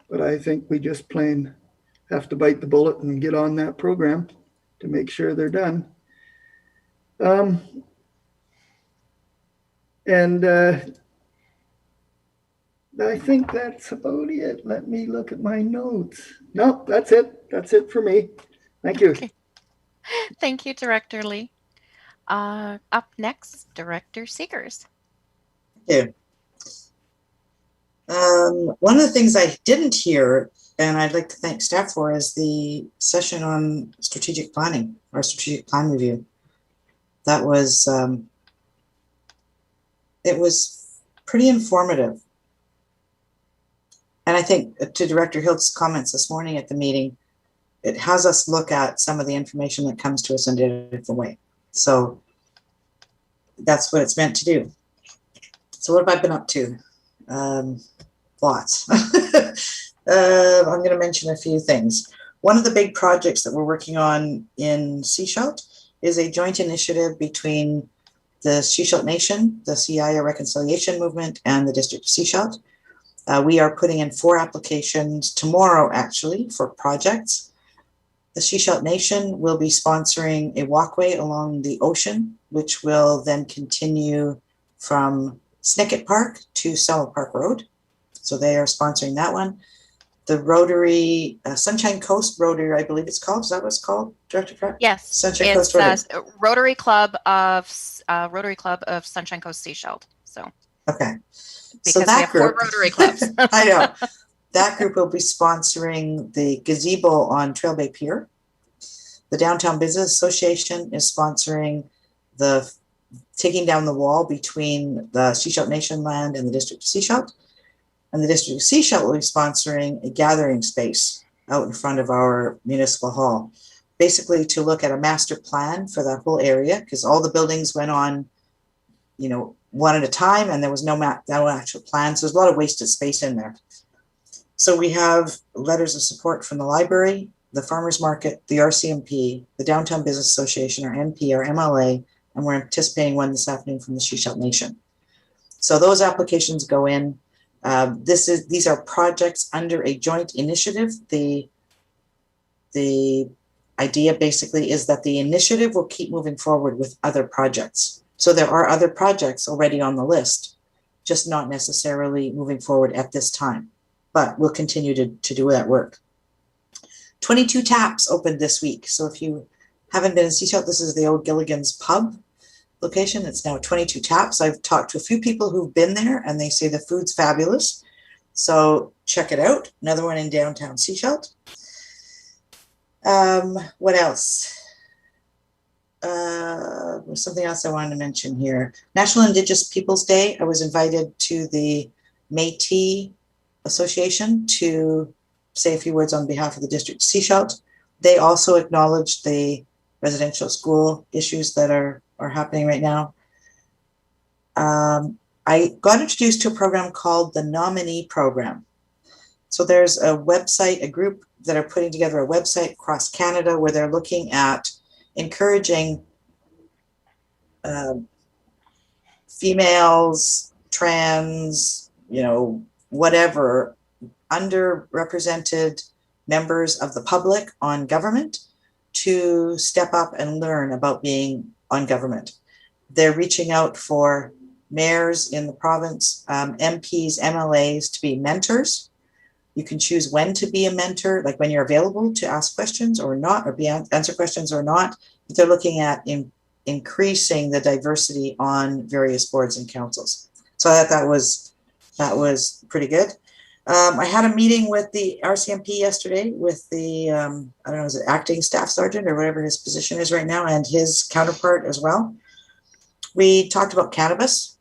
But I think we just plain have to bite the bullet and get on that program to make sure they're done. And I think that's about it. Let me look at my notes. Nope, that's it. That's it for me. Thank you. Okay. Thank you, Director Lee. Up next, Director Seegers. Thank you. One of the things I didn't hear, and I'd like to thank staff for, is the session on strategic planning, or strategic plan review. That was, it was pretty informative. And I think to Director Hilt's comments this morning at the meeting, it has us look at some of the information that comes to us in a different way. So that's what it's meant to do. So what have I been up to? Lots. I'm going to mention a few things. One of the big projects that we're working on in Sechelt is a joint initiative between the Sechelt Nation, the CI or Reconciliation Movement, and the District of Sechelt. We are putting in 4 applications tomorrow, actually, for projects. The Sechelt Nation will be sponsoring a walkway along the ocean, which will then continue from Snicket Park to Selma Park Road. So they are sponsoring that one. The Rotary, Sunshine Coast Rotary, I believe it's called. Is that what it's called, Director Pratt? Yes, Sunshine it's Coast Rotary. Rotary Club of Sunshine Coast Sechelt. So Okay. because So we that have 4 group, Rotary clubs. I know. That group will be sponsoring the gazebo on Trail Bay Pier. The Downtown Business Association is sponsoring the taking down the wall between the Sechelt Nation land and the District of Sechelt. And the District of Sechelt will be sponsoring a gathering space out in front of our municipal hall, basically to look at a master plan for that whole area, because all the buildings went on, you know, one at a time, and there was no actual plan. So there's a lot of wasted space in there. So we have letters of support from the library, the farmers market, the RCMP, the Downtown Business Association, our MP, our MLA, and we're anticipating one this afternoon from the Sechelt Nation. So those applications go in. These are projects under a joint initiative. The idea basically is that the initiative will keep moving forward with other projects. So there are other projects already on the list, just not necessarily moving forward at this time, but we'll continue to do that work. 22 taps opened this week. So if you haven't been in Sechelt, this is the old Gilligan's Pub location. It's now 22 taps. I've talked to a few people who've been there and they say the food's fabulous. So check it out. Another one in downtown Sechelt. What else? There's something else I wanted to mention here. National Indigenous Peoples Day. I was invited to the Métis Association to say a few words on behalf of the District of Sechelt. They also acknowledged the residential school issues that are happening right now. I got introduced to a program called the Nominee Program. So there's a website, a group that are putting together a website across Canada where they're looking at encouraging females, trans, you know, whatever, underrepresented members of the public on government to step up and learn about being on government. They're reaching out for mayors in the province, MPs, MLAs to be mentors. You can choose when to be a mentor, like when you're available to ask questions or not, or answer questions or not. But they're looking at increasing the diversity on various boards and councils. So I thought that was pretty good. I had a meeting with the RCMP yesterday with the, I don't know, is it acting staff sergeant or whatever his position is right now, and his counterpart as well. We talked about cannabis,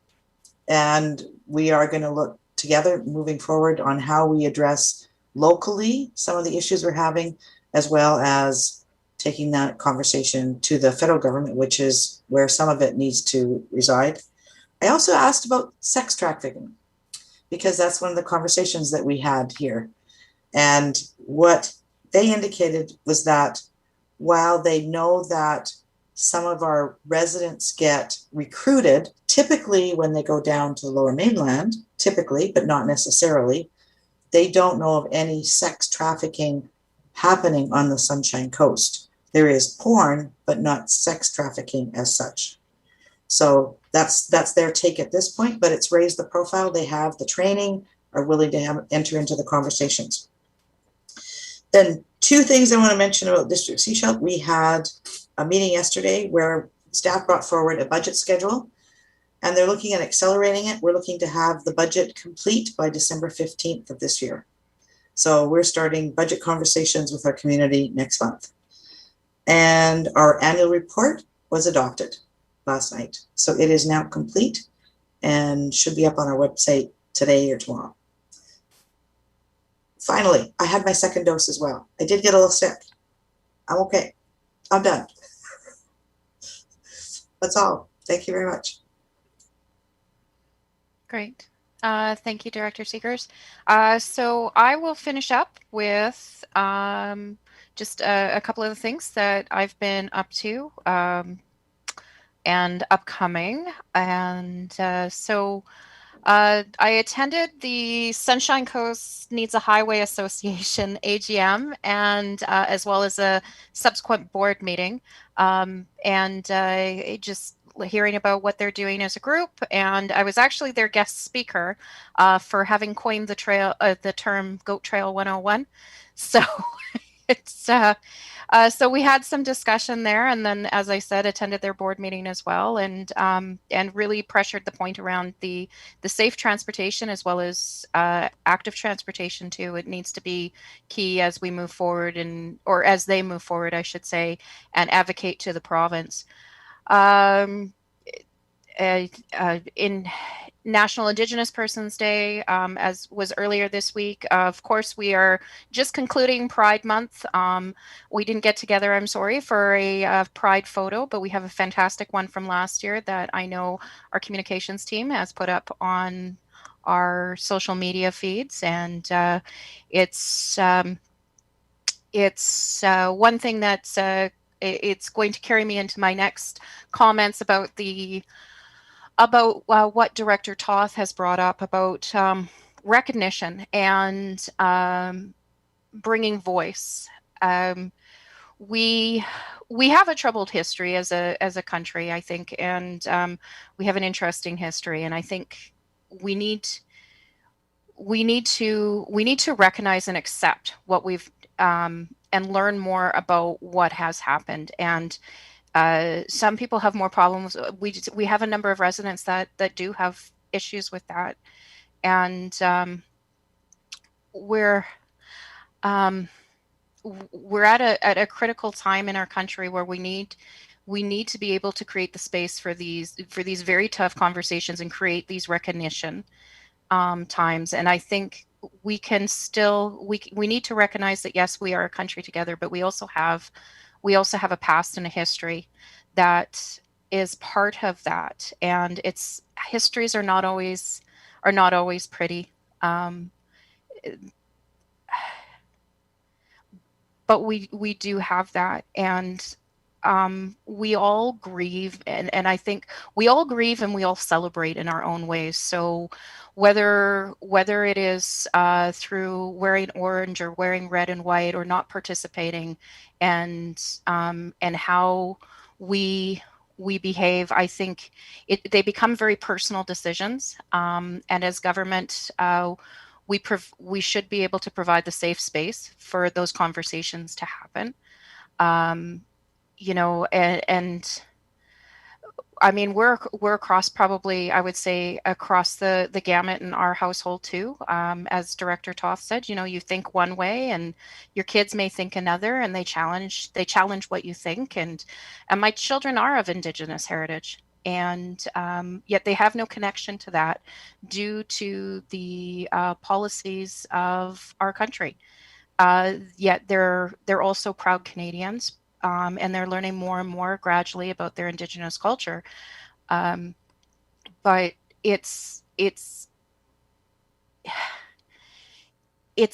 and we are going to look together moving forward on how we address locally some of the issues we're having, as well as taking that conversation to the federal government, which is where some of it needs to reside. I also asked about sex trafficking, because that's one of the conversations that we had here. And what they indicated was that while they know that some of our residents get recruited, typically when they go down to the Lower Mainland, typically, but not necessarily, they don't know of any sex trafficking happening on the Sunshine Coast. There is porn, but not sex trafficking as such. So that's their take at this point, but it's raised the profile. They have the training, are willing to enter into the conversations. Then two things I want to mention about District Sechelt. We had a meeting yesterday where staff brought forward a budget schedule, and they're looking at accelerating it. We're looking to have the budget complete by December 15th of this year. So we're starting budget conversations with our community next month. And our annual report was adopted last night. So it is now complete and should be up on our website today or tomorrow. Finally, I had my second dose as well. I did get a little sick. I'm okay. I'm done. That's all. Thank you very much. Great. Thank you, Director Seegers. So I will finish up with just a couple of the things that I've been up to and upcoming. And so I attended the Sunshine Coast Needs a Highway Association AGM, and as well as a subsequent board meeting, and just hearing about what they're doing as a group. And I was actually their guest speaker for having coined the term Goat Trail 101. So it's so we had some discussion there, and then, as I said, attended their board meeting as well, and really pressured the point around the safe transportation as well as active transportation too. It needs to be key as we move forward, or as they move forward, I should say, and advocate to the province. In National Indigenous Persons Day, as was earlier this week. Of course, we are just concluding Pride Month. We didn't get together, I'm sorry, for a Pride photo, but we have a fantastic one from last year that I know our communications team has put up on our social media feeds. And it's one thing that's it's going to carry me into my next comments about what Director Toth has brought up about recognition and bringing voice. We have a troubled history as a country, I think, and we have an interesting history, and I think we need to recognize and accept what we've and learn more about what has happened. And some people have more problems. We have a number of residents that do have issues with that, and we're at a critical time in our country where we need to be able to create the space for these very tough conversations and create these recognition times. And I think we can still we need to recognize that, yes, we are a country together, but we also have a past and a history that is part of that, and its histories are not always pretty, but we do have that. And we all grieve, and I think we all grieve and we all celebrate in our own ways. So whether it is through wearing orange or wearing red and white or not participating, and how we behave, I think they become very personal decisions. And as government, we should be able to provide the safe space for those conversations to happen. And I mean, we're across, probably, I would say, across the gamut in our household too. As Director Toth said, you think one way and your kids may think another, and they challenge what you think. And my children are of Indigenous heritage, and yet they have no connection to that due to the policies of our country. Yet they're also proud Canadians. And they're learning more and more gradually about their Indigenous culture. But it's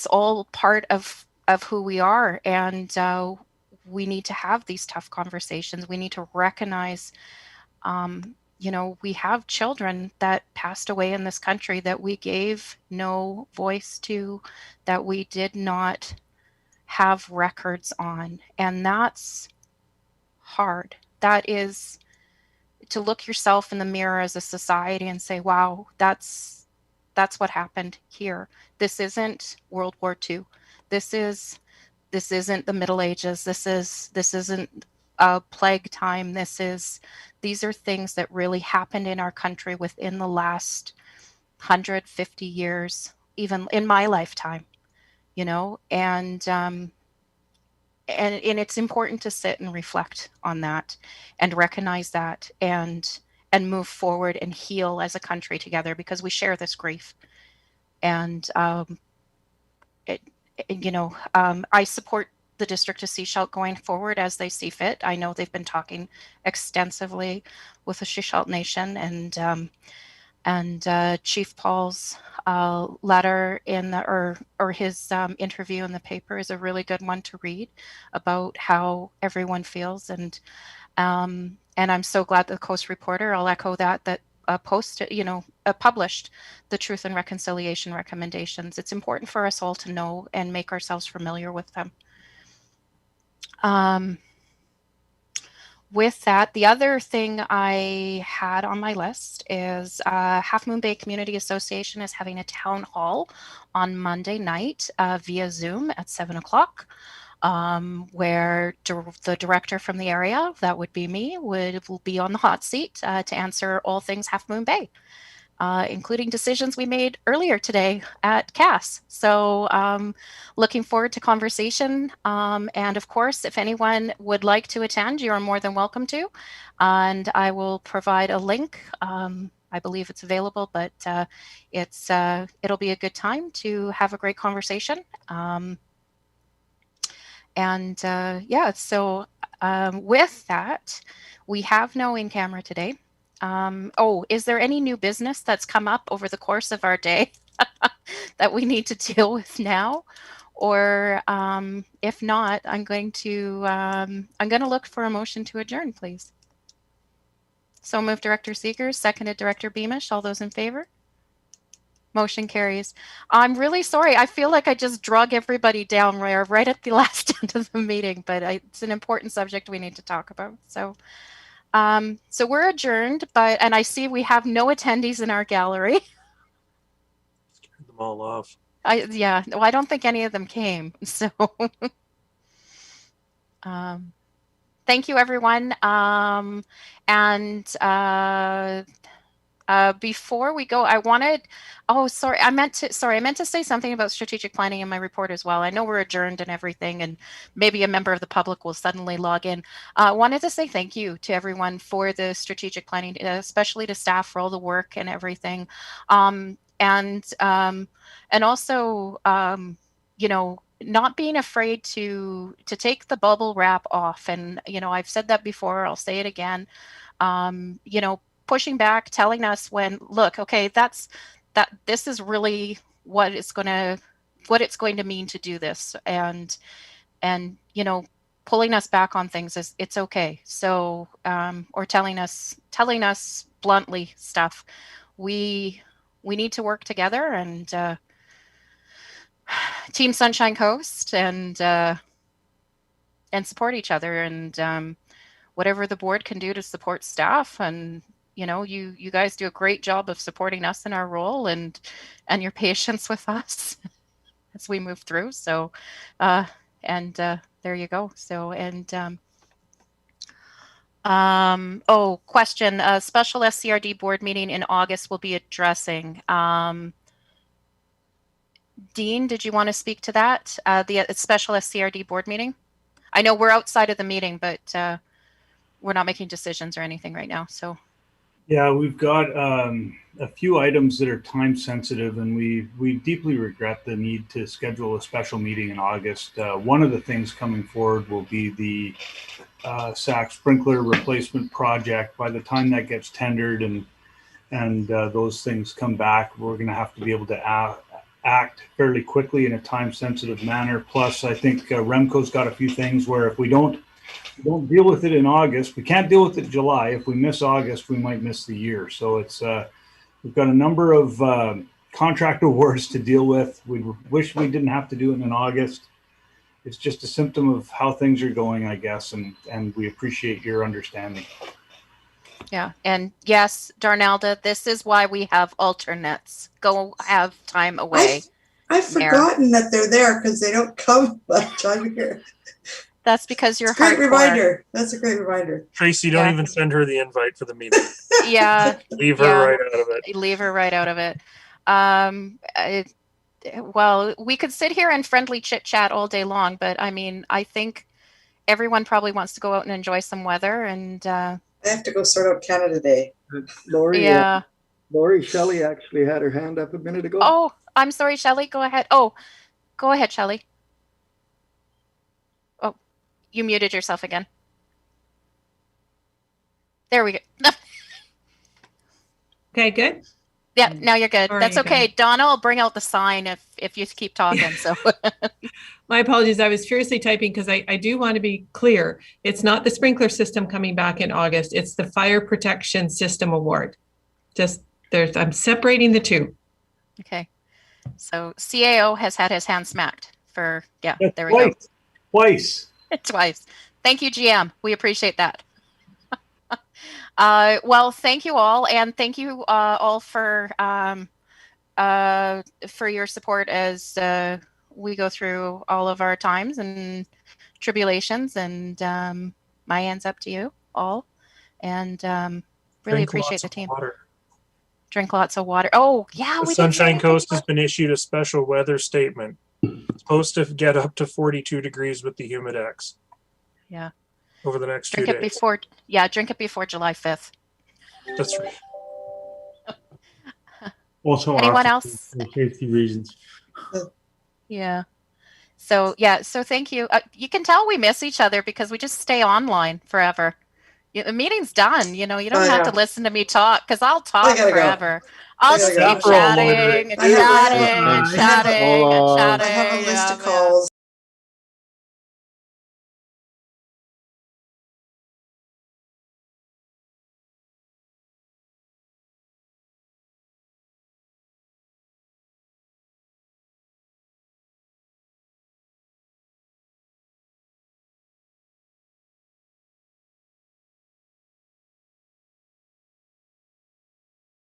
all part of who we are. And we need to have these tough conversations. We need to recognize, we have children that passed away in this country that we gave no voice to, that we did not have records on. And that's hard. That is to look yourself in the mirror as a society and say, wow, that's what happened here. This isn't World War II. This isn't the Middle Ages. This isn't a plague time. These are things that really happened in our country within the last 150 years, even in my lifetime. And it's important to sit and reflect on that and recognize that and move forward and heal as a country together, because we share this grief. And I support the District of Sechelt going forward as they see fit. I know they've been talking extensively with the Sechelt Nation, and Chief Paul's letter or his interview in the paper is a really good one to read about how everyone feels. And I'm so glad the Coast Reporter, I'll echo that published the Truth and Reconciliation recommendations. It's important for us all to know and make ourselves familiar with them. With that, the other thing I had on my list is Half Moon Bay Community Association is having a town hall on Monday night via Zoom at 7:00, where the director from the area, that would be me, will be on the hot seat to answer all things Half Moon Bay, including decisions we made earlier today at CAS. So looking forward to conversation. And of course, if anyone would like to attend, you are more than welcome to. And I will provide a link. I believe it's available, but it'll be a good time to have a great conversation. So with that, we have no in-camera today. Is there any new business that's come up over the course of our day that we need to deal with now? Or if not, I'm going to look for a motion to adjourn, please. So moved, Director Seegers, seconded Director Beamish. All those in favor? Motion carries. I'm really sorry. I feel like I just drug everybody down right at the last end of the meeting, but it's an important subject we need to talk about. So we're adjourned, and I see we have no attendees in our gallery. Turn them all off. I don't think any of them came. So thank you, everyone. Before we go, I meant to say something about strategic planning in my report as well. I know we're adjourned and everything, and maybe a member of the public will suddenly log in. I wanted to say thank you to everyone for the strategic planning, especially to staff for all the work and everything. And also, not being afraid to take the bubble wrap off. And, I've said that before, I'll say it again. Pushing back, telling us look, okay, this is really what it's going to mean to do this. And pulling us back on things is it's okay. So, or telling us bluntly stuff. We need to work together and Team Sunshine Coast and support each other and whatever the board can do to support staff. And you know, you guys do a great job of supporting us in our role and your patience with us as we move through. So, there you go. So, question. A special SCRD board meeting in August will be addressing. Dean, did you want to speak to that? The special SCRD board meeting? I know we're outside of the meeting, but we're not making decisions or anything right now. So. Yeah, we've got a few items that are time sensitive, and we deeply regret the need to schedule a special meeting in August. One of the things coming forward will be the SAC sprinkler replacement project. By the time that gets tendered and those things come back, we're going to have to be able to act fairly quickly in a time sensitive manner. Plus, I think Remco's got a few things where if we don't deal with it in August, we can't deal with it in July. If we miss August, we might miss the year. So it's we've got a number of contract awards to deal with. We wish we didn't have to do it in August. It's just a symptom of how things are going, I guess, and we appreciate your understanding. Yeah, and yes, Darnelda, this is why we have alternates. Go have time away. I've forgotten that they're there because they don't come much. I'm here. That's because you're great hardcore. Reminder. That's a great reminder. Tracy, don't even send her the invite for the meeting. Yeah. Leave her right out of it. Leave her right out of it. Well, we could sit here and friendly chit chat all day long, but I mean, I think everyone probably wants to go out and enjoy some weather and I have to go sort out Canada Day. Lori, yeah. Lori Shelley actually had her hand up a minute ago. Oh, I'm sorry, Shelley. Go ahead. Oh, go ahead, Shelley. Oh, you muted yourself again. There we go. Okay, good. Yeah, now you're good. Sorry, That's okay. guys. Donna will bring out the sign if you keep talking. So My apologies. I was furiously typing because I do want to be clear. It's not the sprinkler system coming back in August. It's the fire protection system award. I'm separating the two. okay. So CAO has had his hand smacked for there we go. Twice. Twice. Thank you, GM. We appreciate that. Well, thank you all, and thank you all for your support as we go through all of our times and tribulations. And my hand's up to you all, and really appreciate the team. Drink lots of water. Oh, yeah. The Sunshine Coast has been issued a special weather statement. It's supposed to get up to 42 degrees with the humidex. Yeah. Over the next 2 Drink days. Drink it before July 5th. That's right. Also, anyone else? For safety reasons. Yeah. So thank you. You can tell we miss each other because we just stay online forever. The meeting's done. You don't have to listen to me talk because I'll talk forever. I'll just keep chatting and chatting and chatting and chatting. I have a list of calls.